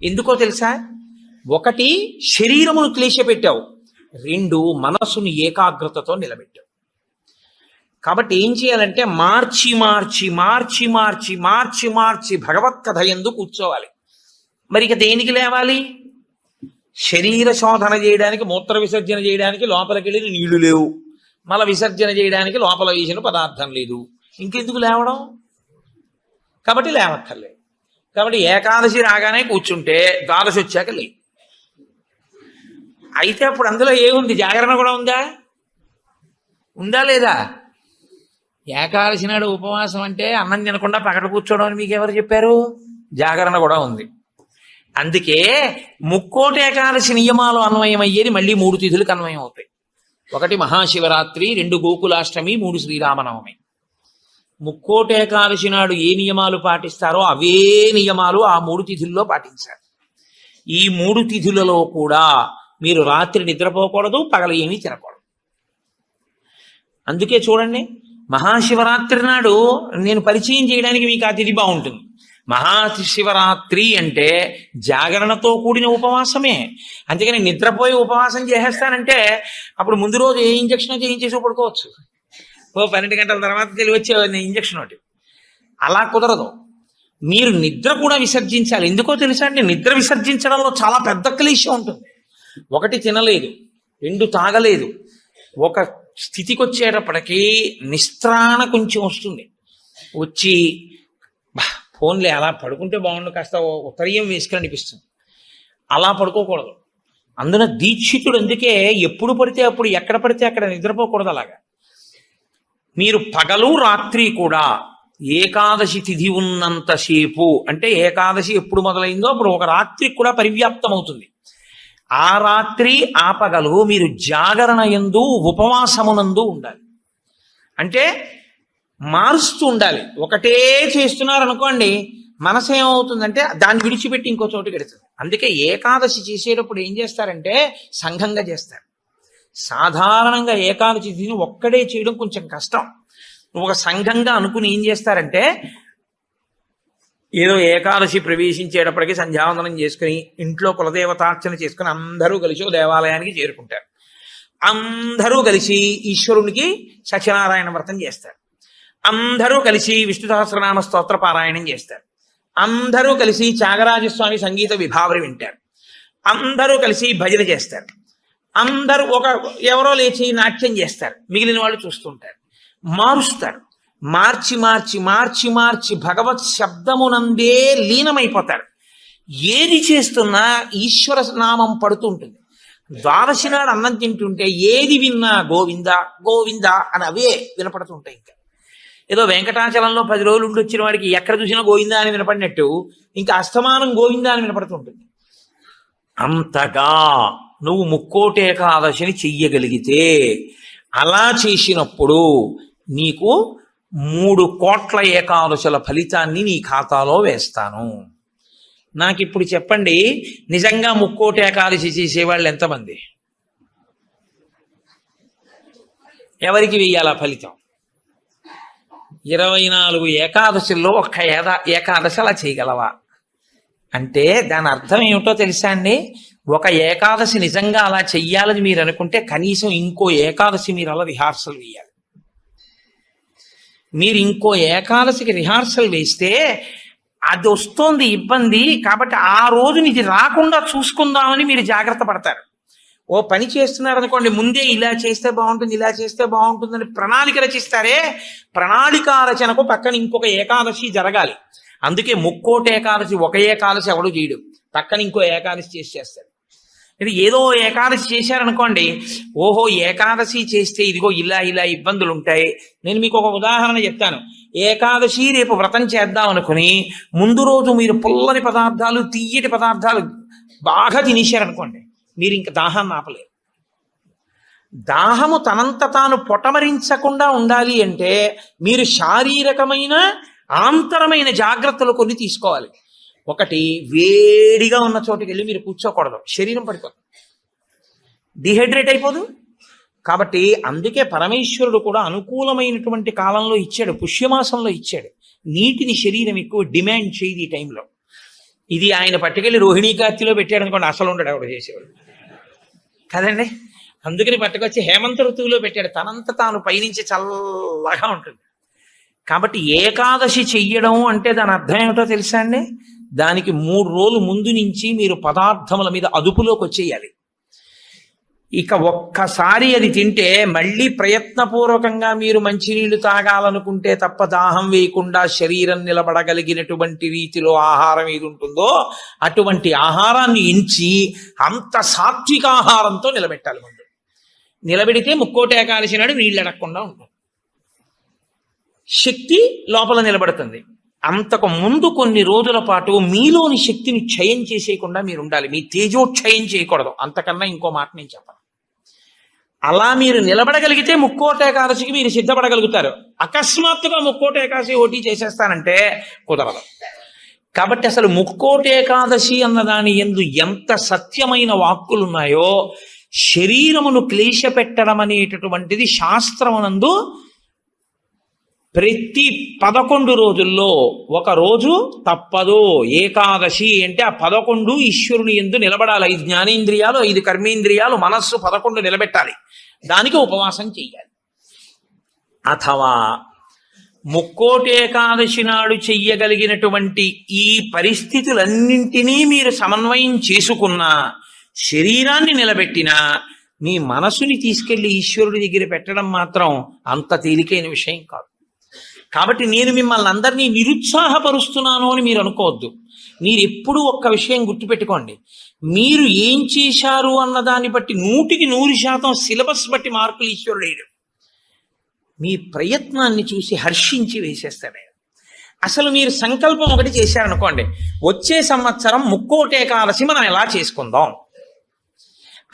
ఎందుకో తెలుసా? 1 శరీరమును క్లేశపెట్టావు, 2 మనస్సును ఏకాగ్రతతో నిలబెట్టావు. కాబట్టి ఏం చేయాలంటే మార్చి మార్చి మార్చి మార్చి మార్చి మార్చి భగవత్ కథ యందు కూర్చోవాలి. మరి ఇక దేనికి లేవాలి? శరీర శోధన చేయడానికి, మూత్ర విసర్జన చేయడానికి లోపలికి వెళ్ళి నీళ్లు లేవు, మల విసర్జన చేయడానికి లోపల వేసిన పదార్థం లేదు, ఇంకెందుకు లేవడం? కాబట్టి లేవక్కర్లేదు. కాబట్టి ఏకాదశి రాగానే కూర్చుంటే ద్వాదశి వచ్చాక లేదు. అయితే అప్పుడు అందులో ఏముంది? జాగరణ కూడా ఉందా? ఉందా లేదా? ఏకాదశి నాడు ఉపవాసం అంటే అన్నం తినకుండా పక్కన కూర్చోవడం అని మీకు ఎవరు చెప్పారు? జాగరణ కూడా ఉంది. అందుకే ముక్కోటి ఏకాదశి నియమాలు అన్వయమయ్యేది మళ్ళీ 3 తిథులకు అన్వయం అవుతాయి. 1 మహాశివరాత్రి, 2 గోకులాష్టమి, 3 శ్రీరామనవమి. ముక్కోటి ఏకాదశి నాడు ఏ నియమాలు పాటిస్తారో అవే నియమాలు ఆ 3 తిథుల్లో పాటించాలి. ఈ 3 తిథులలో కూడా మీరు రాత్రి నిద్రపోకూడదు, పగల ఏమీ తినకూడదు. అందుకే చూడండి, మహాశివరాత్రి నాడు నేను పరిచయం చేయడానికి మీకు ఆ తిథి బాగుంటుంది. మహాశివరాత్రి అంటే జాగరణతో కూడిన ఉపవాసమే. అందుకని నిద్రపోయి ఉపవాసం చేసేస్తానంటే అప్పుడు ముందు రోజు ఏ ఇంజక్షన్ చేయించేసి పడుకోవచ్చు. 12 గంటల తర్వాత తెలివచ్చే ఇంజక్షన్ ఒకటి. అలా కుదరదు. మీరు నిద్ర కూడా విసర్జించాలి. ఎందుకో తెలుసా అండి? నిద్ర విసర్జించడంలో చాలా పెద్ద క్లేశం ఉంటుంది. 1 తినలేదు, 2 తాగలేదు, ఒక స్థితికి వచ్చేటప్పటికీ నిస్త్రాణ కొంచెం వస్తుంది. వచ్చి ఫోన్లే అలా పడుకుంటే బాగుండు, కాస్త ఉత్తరీయం వేసుకుని అనిపిస్తుంది. అలా పడుకోకూడదు. అందున దీక్షితుడు అందుకే ఎప్పుడు పడితే అప్పుడు, ఎక్కడ పడితే అక్కడ నిద్రపోకూడదు. అలాగా మీరు పగలు రాత్రి కూడా ఏకాదశి తిథి ఉన్నంతసేపు, అంటే ఏకాదశి ఎప్పుడు మొదలైందో అప్పుడు ఒక రాత్రికి కూడా పరివ్యాప్తం అవుతుంది. ఆ రాత్రి ఆ పగలు మీరు జాగరణ యందు ఉపవాసమునందు ఉండాలి. అంటే మారుస్తూ ఉండాలి. ఒకటే చేస్తున్నారనుకోండి, మనసు ఏమవుతుందంటే దాన్ని విడిచిపెట్టి ఇంకో చోటు గెడుతుంది. అందుకే ఏకాదశి చేసేటప్పుడు ఏం చేస్తారంటే సంఘంగా చేస్తారు. సాధారణంగా ఏకాదశి తిథిని ఒక్కడే చేయడం కొంచెం కష్టం. ఒక సంఘంగా అనుకుని ఏం చేస్తారంటే, ఏదో ఏకాదశి ప్రవేశించేటప్పటికి సంధ్యావందనం చేసుకుని ఇంట్లో కులదేవతార్చన చేసుకుని అందరూ కలిసి దేవాలయానికి చేరుకుంటారు. అందరూ కలిసి ఈశ్వరునికి సత్యనారాయణ వ్రతం చేస్తారు, అందరూ కలిసి విష్ణు సహస్రనామ స్తోత్ర పారాయణం చేస్తారు, అందరూ కలిసి త్యాగరాజస్వామి సంగీత విభావరి వింటారు, అందరూ కలిసి భజన చేస్తారు, అందరూ ఎవరో లేచి నాట్యం చేస్తారు, మిగిలిన వాళ్ళు చూస్తుంటారు, మారుస్తారు, మార్చి మార్చి మార్చి మార్చి భగవత్ శబ్దమునందే లీనమైపోతారు. ఏది చేస్తున్నా ఈశ్వర నామం పడుతుంటుంది. ద్వాదశి నాడు అన్నం తింటుంటే ఏది విన్నా గోవింద గోవింద అని అవే వినపడుతుంటాయి. ఇంకా ఏదో వెంకటాచలంలో 10 రోజులు ఉండి వచ్చిన వాడికి ఎక్కడ చూసినా గోవింద అని వినపడినట్టు ఇంకా అస్తమానం గోవింద అని వినపడుతుంటుంది. అంతగా నువ్వు ముక్కోటి ఏకాదశిని చెయ్యగలిగితే, అలా చేసినప్పుడు నీకు 3 కోట్ల ఏకాదశుల ఫలితాన్ని నీ ఖాతాలో వేస్తాను. నాకు ఇప్పుడు చెప్పండి, నిజంగా ముక్కోటి ఏకాదశి చేసేవాళ్ళు ఎంతమంది? ఎవరికి వెయ్యాల ఫలితం? 24 ఏకాదశుల్లో ఒక్క ఏకాదశి అలా చేయగలవా అంటే దాని అర్థం ఏమిటో తెలుసా అండి? ఒక ఏకాదశి నిజంగా అలా చెయ్యాలని మీరు అనుకుంటే కనీసం ఇంకో ఏకాదశి మీరు అలా రిహార్సల్ వేయాలి. మీరు ఇంకో ఏకాదశికి రిహార్సల్ వేస్తే అది వస్తోంది ఇబ్బంది, కాబట్టి ఆ రోజు ఇది రాకుండా చూసుకుందామని మీరు జాగ్రత్త పడతారు. ఓ పని చేస్తున్నారు అనుకోండి, ముందే ఇలా చేస్తే బాగుంటుంది, ఇలా చేస్తే బాగుంటుందని ప్రణాళిక రచిస్తారే, ప్రణాళిక రచనకు పక్కన ఇంకొక ఏకాదశి జరగాలి. అందుకే ముక్కోటి ఏకాదశి ఒక ఏకాదశి ఎవడు చేయడు, పక్కన ఇంకో ఏకాదశి చేస్తాడు. ఇది ఏదో ఏకాదశి చేశారనుకోండి, ఓహో ఏకాదశి చేస్తే ఇదిగో ఇలా ఇలా ఇబ్బందులు ఉంటాయి. నేను మీకు ఒక ఉదాహరణ చెప్తాను. ఏకాదశి రేపు వ్రతం చేద్దాం అనుకుని ముందు రోజు మీరు పుల్లని పదార్థాలు, తీయటి పదార్థాలు బాగా తినేశారనుకోండి, మీరు ఇంక దాహాన్ని ఆపలేరు. దాహము తనంత తాను పొటమరించకుండా ఉండాలి అంటే మీరు శారీరకమైన ఆంతరమైన జాగ్రత్తలు కొన్ని తీసుకోవాలి. ఒకటి, వేడిగా ఉన్న చోటుకి వెళ్ళి మీరు కూర్చోకూడదు, శరీరం పడిపోతుంది, డిహైడ్రేట్ అయిపోదు. కాబట్టి అందుకే పరమేశ్వరుడు కూడా అనుకూలమైనటువంటి కాలంలో ఇచ్చాడు, పుష్యమాసంలో ఇచ్చాడు. నీటిని శరీరం ఎక్కువ డిమాండ్ చేయదు ఈ టైంలో. ఇది ఆయన పట్టుకెళ్ళి రోహిణీ కార్తీలో పెట్టాడు అనుకోండి, అసలు ఉండడు ఆవిడ చేసేవాడు కదండి. అందుకని పట్టుకొచ్చి హేమంత ఋతువులో పెట్టాడు, తనంత తాను పైనుంచి చల్లగా ఉంటుంది. కాబట్టి ఏకాదశి చెయ్యడం అంటే దాని అర్థం ఏమిటో తెలుసా అండి? దానికి 3 రోజులు ముందు నుంచి మీరు పదార్థముల మీద అదుపులోకి వచ్చేయాలి. ఇక ఒక్కసారి అది తింటే మళ్ళీ ప్రయత్నపూర్వకంగా మీరు మంచినీళ్లు తాగాలనుకుంటే తప్ప దాహం వేయకుండా శరీరం నిలబడగలిగినటువంటి రీతిలో ఆహారం ఏది ఉంటుందో అటువంటి ఆహారాన్ని ఎంచి అంత సాత్విక ఆహారంతో నిలబెట్టాలి. ముందు నిలబెడితే ముక్కోటి ఏకాదశి నాడు నీళ్ళు అడగకుండా ఉంటుంది, శక్తి లోపల నిలబడుతుంది. అంతకు ముందు కొన్ని రోజుల పాటు మీలోని శక్తిని క్షయం చేసేయకుండా మీరు ఉండాలి, మీ తేజోక్షయం చేయకూడదు. అంతకన్నా ఇంకో మాట నేను చెప్పను. అలా మీరు నిలబడగలిగితే ముక్కోటి ఏకాదశికి మీరు సిద్ధపడగలుగుతారు. అకస్మాత్తుగా ముక్కోటి ఏకాదశి ఓటీ చేసేస్తానంటే కుదరదు. కాబట్టి అసలు ముక్కోటి ఏకాదశి అన్నదాని యందు ఎంత సత్యమైన వాక్కులున్నాయో, శరీరమును క్లేశ పెట్టడం అనేటటువంటిది శాస్త్రమునందు ప్రతి 11 రోజుల్లో ఒక రోజు తప్పదు. ఏకాదశి అంటే ఆ 11 ఈశ్వరుని యందు నిలబడాలి. 5 జ్ఞానేంద్రియాలు, 5 కర్మేంద్రియాలు, మనస్సు 11 నిలబెట్టాలి. దానికి ఉపవాసం చెయ్యాలి. అథవా ముక్కోటి ఏకాదశి నాడు చెయ్యగలిగినటువంటి ఈ పరిస్థితులన్నింటినీ మీరు సమన్వయం చేసుకున్నా, శరీరాన్ని నిలబెట్టినా, మీ మనసుని తీసుకెళ్లి ఈశ్వరుడి దగ్గర పెట్టడం మాత్రం అంత తేలికైన విషయం కాదు. కాబట్టి నేను మిమ్మల్ని అందరినీ నిరుత్సాహపరుస్తున్నాను అని మీరు అనుకోవద్దు. మీరు ఎప్పుడూ ఒక్క విషయం గుర్తుపెట్టుకోండి, మీరు ఏం చేశారు అన్నదాన్ని బట్టి 100% సిలబస్ బట్టి మార్కులు ఈశ్వరుడు వేయడు. మీ ప్రయత్నాన్ని చూసి హర్షించి వేసేస్తాడు. అసలు మీరు సంకల్పం ఒకటి చేశారనుకోండి, వచ్చే సంవత్సరం ముక్కోటి ఏకాదశి మనం ఎలా చేసుకుందాం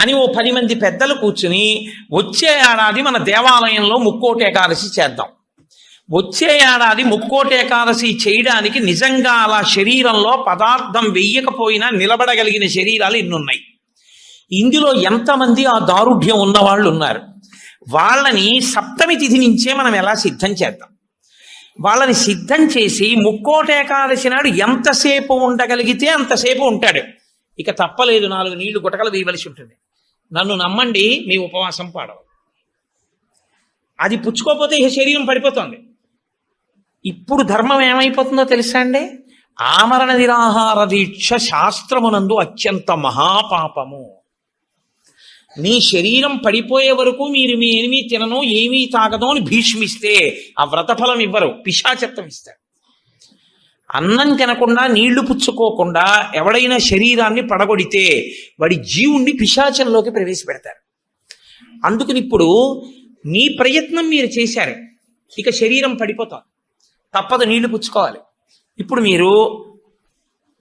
అని ఓ 10 మంది పెద్దలు కూర్చుని వచ్చే ఏడాది మన దేవాలయంలో ముక్కోటి ఏకాదశి చేద్దాం, వచ్చే ఏడాది ముక్కోటి ఏకాదశి చేయడానికి నిజంగా అలా శరీరంలో పదార్థం వెయ్యకపోయినా నిలబడగలిగిన శరీరాలు ఎన్నున్నాయి, ఇందులో ఎంతమంది ఆ దారుఢ్యం ఉన్నవాళ్ళు ఉన్నారు, వాళ్ళని సప్తమి తిథి నుంచే మనం ఎలా సిద్ధం చేద్దాం. వాళ్ళని సిద్ధం చేసి ముక్కోటి ఏకాదశి నాడు ఎంతసేపు ఉండగలిగితే అంతసేపు ఉంటాడు. ఇక తప్పలేదు, 4 నీళ్లు గుటకలు వేయవలసి ఉంటుంది. నన్ను నమ్మండి, మీ ఉపవాసం పాడవు. అది పుచ్చుకోకపోతే ఈ శరీరం పడిపోతుంది. ఇప్పుడు ధర్మం ఏమైపోతుందో తెలుసా అండి? ఆమరణ నిరాహార దీక్ష శాస్త్రమునందు అత్యంత మహాపాపము. మీ శరీరం పడిపోయే వరకు మీరు మీ ఏమీ తినను ఏమీ తాగదు అని భీష్మిస్తే ఆ వ్రతఫలం ఇవ్వరు, పిశాచత్వం ఇస్తారు. అన్నం తినకుండా నీళ్లు పుచ్చుకోకుండా ఎవడైనా శరీరాన్ని పడగొడితే వాడి జీవుణ్ణి పిశాచంలోకి ప్రవేశపెడతారు. అందుకని ఇప్పుడు మీ ప్రయత్నం మీరు చేశారు, ఇక శరీరం పడిపోతుంది, తప్పదు, నీళ్లు పుచ్చుకోవాలి. ఇప్పుడు మీరు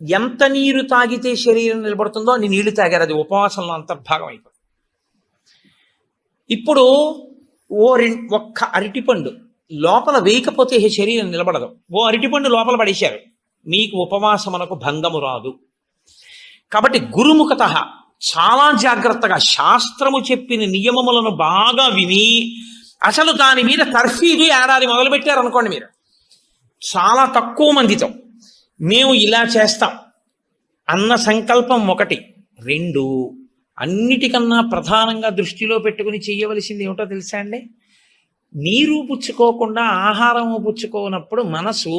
ఎంత నీరు తాగితే శరీరం నిలబడుతుందో అన్ని నీళ్లు తాగారు, అది ఉపవాసంలో అంతర్భాగం అయిపోతుంది. ఇప్పుడు ఒక్క అరటిపండు లోపల వేయకపోతే శరీరం నిలబడదు. ఓ అరటిపండు లోపల పడేశారు, మీకు ఉపవాసమునకు భంగము రాదు. కాబట్టి గురుముఖత చాలా జాగ్రత్తగా శాస్త్రము చెప్పిన నియమములను బాగా విని అసలు దాని మీద తర్ఫీదు ఏడాది మొదలుపెట్టారనుకోండి, మీరు చాలా తక్కువ మందితో మేము ఇలా చేస్తాం అన్న సంకల్పం ఒకటి. రెండు, అన్నిటికన్నా ప్రధానంగా దృష్టిలో పెట్టుకుని చేయవలసింది ఏమిటో తెలుసా అండి? నీరు పుచ్చుకోకుండా ఆహారము పుచ్చుకోనప్పుడు మనసు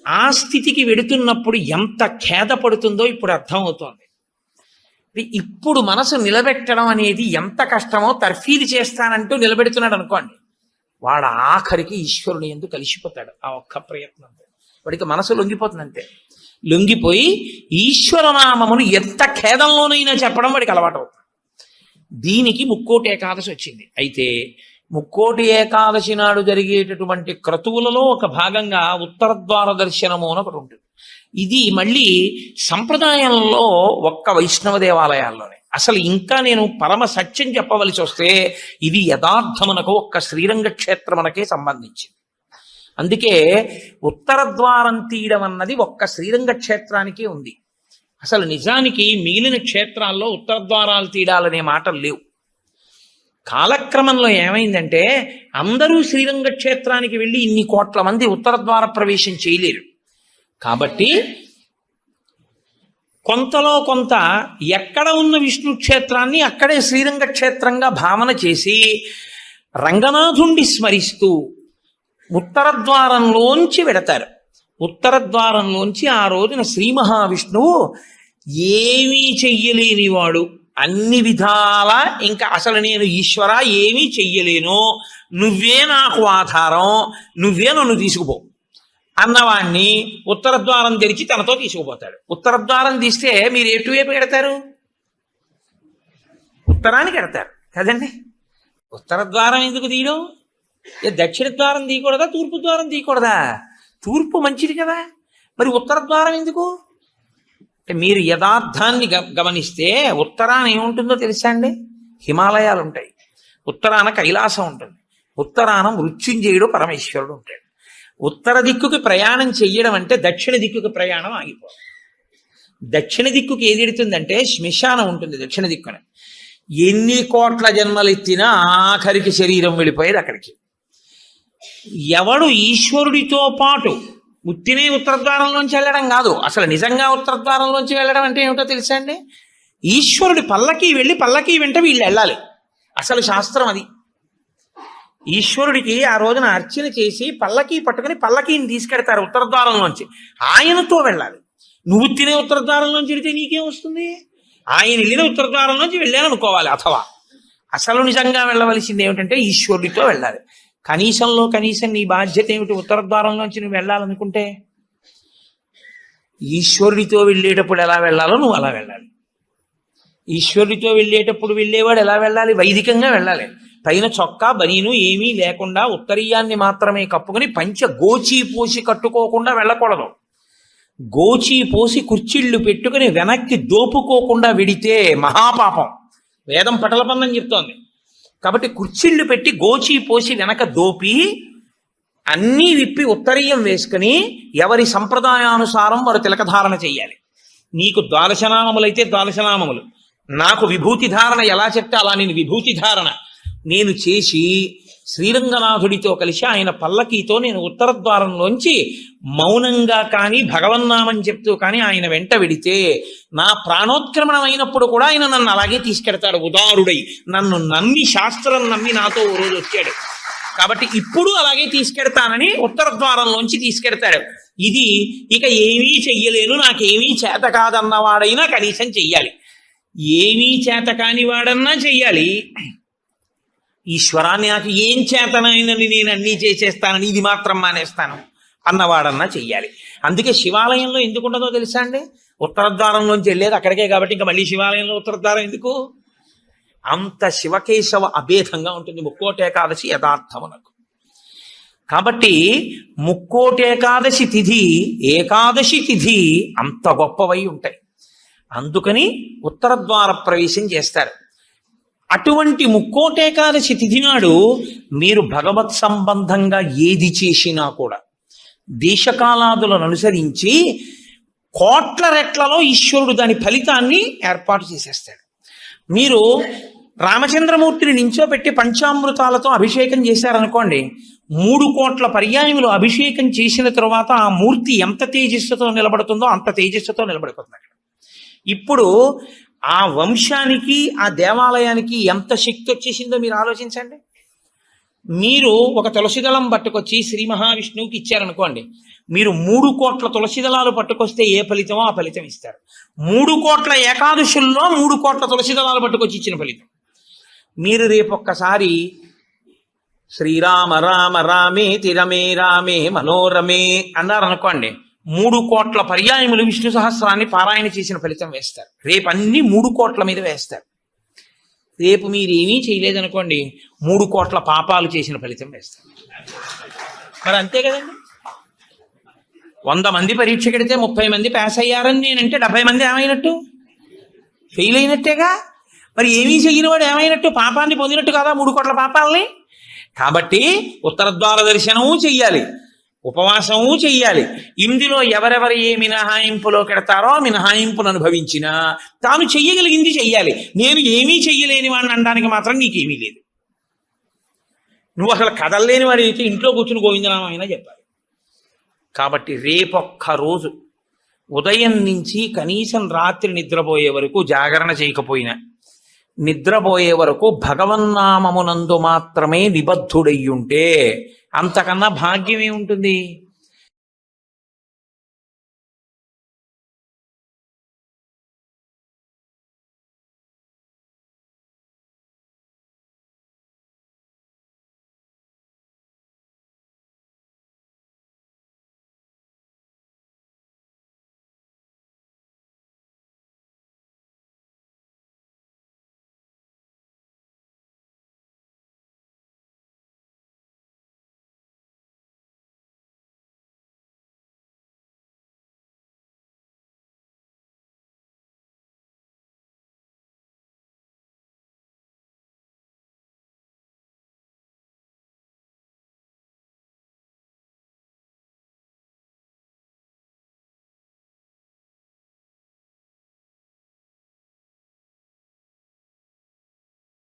ఆ స్థితికి వెడుతున్నప్పుడు ఎంత ఖేదపడుతుందో ఇప్పుడు అర్థమవుతోంది. ఇప్పుడు మనసు నిలబెట్టడం అనేది ఎంత కష్టమో తర్ఫీదు చేస్తానంటూ నిలబెడుతున్నాడు అనుకోండి, వాడు ఆఖరికి ఈశ్వరుని ఎందుకు కలిసిపోతాడు. ఆ ఒక్క ప్రయత్నం వాడికి మనసు లొంగిపోతుంది అంతే. లొంగిపోయి ఈశ్వరనామమును ఎంత ఖేదంలోనైనా చెప్పడం వాడికి అలవాటు అవుతుంది. దీనికి ముక్కోటి ఏకాదశి వచ్చింది. అయితే ముక్కోటి ఏకాదశి నాడు జరిగేటటువంటి క్రతువులలో ఒక భాగంగా ఉత్తరద్వార దర్శనము అని ఒకటి ఉంటుంది. ఇది మళ్ళీ సంప్రదాయంలో ఒక్క వైష్ణవ దేవాలయాల్లోనే. అసలు ఇంకా నేను పరమ సత్యం చెప్పవలసి వస్తే ఇది యథార్థమునకు ఒక్క శ్రీరంగ క్షేత్రమునకే సంబంధించింది. అందుకే ఉత్తర ద్వారం తీయడం అన్నది ఒక్క శ్రీరంగ క్షేత్రానికే ఉంది. అసలు నిజానికి మిగిలిన క్షేత్రాల్లో ఉత్తర ద్వారాలు తీయాలనే మాటలు లేవు. కాలక్రమంలో ఏమైందంటే అందరూ శ్రీరంగ క్షేత్రానికి వెళ్ళి ఇన్ని కోట్ల మంది ఉత్తర ద్వార ప్రవేశం చేయలేరు. కాబట్టి కొంతలో కొంత ఎక్కడ ఉన్న విష్ణు క్షేత్రాన్ని అక్కడే శ్రీరంగ క్షేత్రంగా భావన చేసి రంగనాథుణ్ణి స్మరిస్తూ ఉత్తర ద్వారంలోంచి వెడతారు. ఉత్తర ద్వారంలోంచి ఆ రోజున శ్రీ మహావిష్ణువు ఏమీ చెయ్యలేనివాడు, అన్ని విధాల ఇంకా అసలు నేను ఈశ్వర ఏమీ చెయ్యలేను, నువ్వే నాకు ఆధారం, నువ్వే నన్ను తీసుకుపో అన్నవాణ్ణి ఉత్తర ద్వారం తెరిచి తనతో తీసుకుపోతాడు. ఉత్తర ద్వారం తీస్తే మీరు ఎటువైపు ఎడతారు? ఉత్తరానికి ఎడతారు కదండి. ఉత్తర ద్వారం ఎందుకు తీయడం? దక్షిణ ద్వారం తీయకూడదా, తూర్పు ద్వారం తీయకూడదా? తూర్పు మంచిది కదా, మరి ఉత్తర ద్వారం ఎందుకు? అంటే మీరు యథార్థాన్ని గమనిస్తే ఉత్తరాన ఏముంటుందో తెలుసా అండి? హిమాలయాలు ఉంటాయి, ఉత్తరాన కైలాసం ఉంటుంది, ఉత్తరాన మృత్యుంజయుడు పరమేశ్వరుడు ఉంటాడు. ఉత్తర దిక్కుకి ప్రయాణం చెయ్యడం అంటే దక్షిణ దిక్కుకి ప్రయాణం ఆగిపోవాలి. దక్షిణ దిక్కుకి ఏది ఎడుతుందంటే శ్మశానం ఉంటుంది దక్షిణ దిక్కున. ఎన్ని కోట్ల జన్మలు ఎత్తినా ఆఖరికి శరీరం వెళ్ళిపోయేది అక్కడికి. ఎవడు ఈశ్వరుడితో పాటు ఉత్తినే ఉత్తరద్వారంలోంచి వెళ్ళడం కాదు, అసలు నిజంగా ఉత్తరద్వారంలోంచి వెళ్ళడం అంటే ఏమిటో తెలుసా అండి? ఈశ్వరుడి పల్లకి వెళ్ళి పల్లకి వెంట వీళ్ళు వెళ్ళాలి. అసలు శాస్త్రం అది. ఈశ్వరుడికి ఆ రోజున అర్చన చేసి పల్లకి పట్టుకుని పల్లకీని తీసుకెడతారు ఉత్తరద్వారంలోంచి, ఆయనతో వెళ్ళాలి. నువ్వు తినే ఉత్తరద్వారంలోంచి వెళితే నీకేం వస్తుంది? ఆయన వెళ్ళిన ఉత్తరద్వారంలోంచి వెళ్ళాలనుకోవాలి. అథవా అసలు నిజంగా వెళ్ళవలసింది ఏమిటంటే ఈశ్వరుడితో వెళ్ళాలి. కనీసంలో కనీసం నీ బాధ్యత ఏమిటి? ఉత్తరద్వారంలోంచి నువ్వు వెళ్ళాలనుకుంటే ఈశ్వరుడితో వెళ్ళేటప్పుడు ఎలా వెళ్ళాలో నువ్వు అలా వెళ్ళాలి. ఈశ్వరుడితో వెళ్ళేటప్పుడు వెళ్ళేవాడు ఎలా వెళ్ళాలి? వైదికంగా వెళ్ళాలి. పైన చొక్కా బనీను ఏమీ లేకుండా ఉత్తరీయాన్ని మాత్రమే కప్పుకొని పంచ గోచీ పోసి కట్టుకోకుండా వెళ్ళకూడదు. గోచీ పోసి కుర్చీళ్లు పెట్టుకుని వెనక్కి దోపుకోకుండా వెడితే మహాపాపం. వేదం పటలపందని చెప్తోంది. కాబట్టి కుర్చీళ్లు పెట్టి గోచీ పోసి వెనక దోపి అన్నీ విప్పి ఉత్తరీయం వేసుకుని ఎవరి సంప్రదాయానుసారం వారు తిలకధారణ చెయ్యాలి. నీకు ద్వాదశనామములైతే ద్వాదశనామములు, నాకు విభూతి ధారణ ఎలా చెప్తే అలా నేను విభూతి ధారణ నేను చేసి శ్రీరంగనాథుడితో కలిసి ఆయన పల్లకీతో నేను ఉత్తర ద్వారంలోంచి మౌనంగా కానీ భగవన్నామం చెప్తూ కానీ ఆయన వెంట వెడితే నా ప్రాణోత్క్రమణం అయినప్పుడు కూడా ఆయన నన్ను అలాగే తీసుకెడతాడు. ఉదారుడై నన్ను నమ్మి, శాస్త్రం నమ్మి నాతో ఓ రోజు వచ్చాడు. కాబట్టి ఇప్పుడు అలాగే తీసుకెడతానని ఉత్తర ద్వారంలోంచి తీసుకెడతాడు. ఇది ఇక ఏమీ చెయ్యలేను, నాకేమీ చేత కాదన్నవాడైనా కనీసం చెయ్యాలి. ఏమీ చేత కాని వాడన్నా చెయ్యాలి. ఈశ్వరాన్ని నాకు ఏం చేతనైనని నేను అన్నీ చేసేస్తానని ఇది మాత్రం మానేస్తాను అన్నవాడన్నా చెయ్యాలి. అందుకే శివాలయంలో ఎందుకు ఉండదో తెలుసా అండి? ఉత్తర ద్వారంలోంచి వెళ్ళేది అక్కడికే కాబట్టి ఇంకా మళ్ళీ శివాలయంలో ఉత్తర ద్వారం ఎందుకు? అంత శివకేశవ అభేదంగా ఉంటుంది ముక్కోటేకాదశి యథార్థమునకు. కాబట్టి ముక్కోటేకాదశి తిథి, ఏకాదశి తిథి అంత గొప్పవై ఉంటాయి. అందుకని ఉత్తర ద్వార ప్రవేశం చేస్తారు. అటువంటి ముక్కోటేకాదశి తిథి నాడు మీరు భగవత్ సంబంధంగా ఏది చేసినా కూడా దేశకాలాదులను అనుసరించి కోట్ల రెట్లలో ఈశ్వరుడు దాని ఫలితాన్ని ఏర్పాటు చేసేస్తాడు. మీరు రామచంద్రమూర్తిని నించోబెట్టి పంచామృతాలతో అభిషేకం చేశారనుకోండి, 3 కోట్ల పర్యాయములు అభిషేకం చేసిన తరువాత ఆ మూర్తి ఎంత తేజస్సుతో నిలబడుతుందో అంత తేజస్సుతో నిలబడిపోతుంది అక్కడ. ఇప్పుడు ఆ వంశానికి, ఆ దేవాలయానికి ఎంత శక్తి వచ్చేసిందో మీరు ఆలోచించండి. మీరు ఒక తులసిదళం పట్టుకొచ్చి శ్రీ మహావిష్ణువుకి ఇచ్చారనుకోండి, మీరు 3 కోట్ల తులసిదళాలు పట్టుకొస్తే ఏ ఫలితమో ఆ ఫలితం ఇస్తారు. 3 కోట్ల ఏకాదశుల్లో 3 కోట్ల తులసిదళాలు పట్టుకొచ్చి ఇచ్చిన ఫలితం. మీరు రేపొక్కసారి శ్రీరామ రామ రామే తిరమే రామే మనోరమే అన్నారనుకోండి, 3 కోట్ల పర్యాయములు విష్ణు సహస్రాన్ని పారాయణ చేసిన ఫలితం వేస్తారు. రేపు అన్ని 3 కోట్ల మీద వేస్తారు. రేపు మీరేమీ చేయలేదనుకోండి, 3 కోట్ల పాపాలు చేసిన ఫలితం వేస్తారు. మరి అంతే కదండి. 100 మంది పరీక్ష కడితే 30 మంది పాస్ అయ్యారని నేనంటే 70 మంది ఏమైనట్టు? ఫెయిల్ అయినట్టేగా. మరి ఏమీ చెయ్యని వాడు ఏమైనట్టు? పాపాన్ని పొందినట్టు కదా 3 కోట్ల పాపాలని. కాబట్టి ఉత్తర ద్వార దర్శనము చెయ్యాలి, ఉపవాసము చెయ్యాలి. ఇందులో ఎవరెవరు ఏ మినహాయింపులో కెడతారో మినహాయింపును అనుభవించినా తాను చెయ్యగలిగింది చెయ్యాలి. నేను ఏమీ చెయ్యలేని వాడిని అనడానికి మాత్రం నీకేమీ లేదు. నువ్వు అసలు కదలలేని వాడి అయితే ఇంట్లో కూర్చుని గోవిందనామైనా చెప్పాలి. కాబట్టి రేపొక్క రోజు ఉదయం నుంచి కనీసం రాత్రి నిద్రపోయే వరకు జాగరణ చేయకపోయినా, నిద్రపోయే వరకు భగవన్నామమునందు మాత్రమే నిబద్ధుడయ్యుంటే అంతకన్నా భాగ్యం ఏముంటుంది?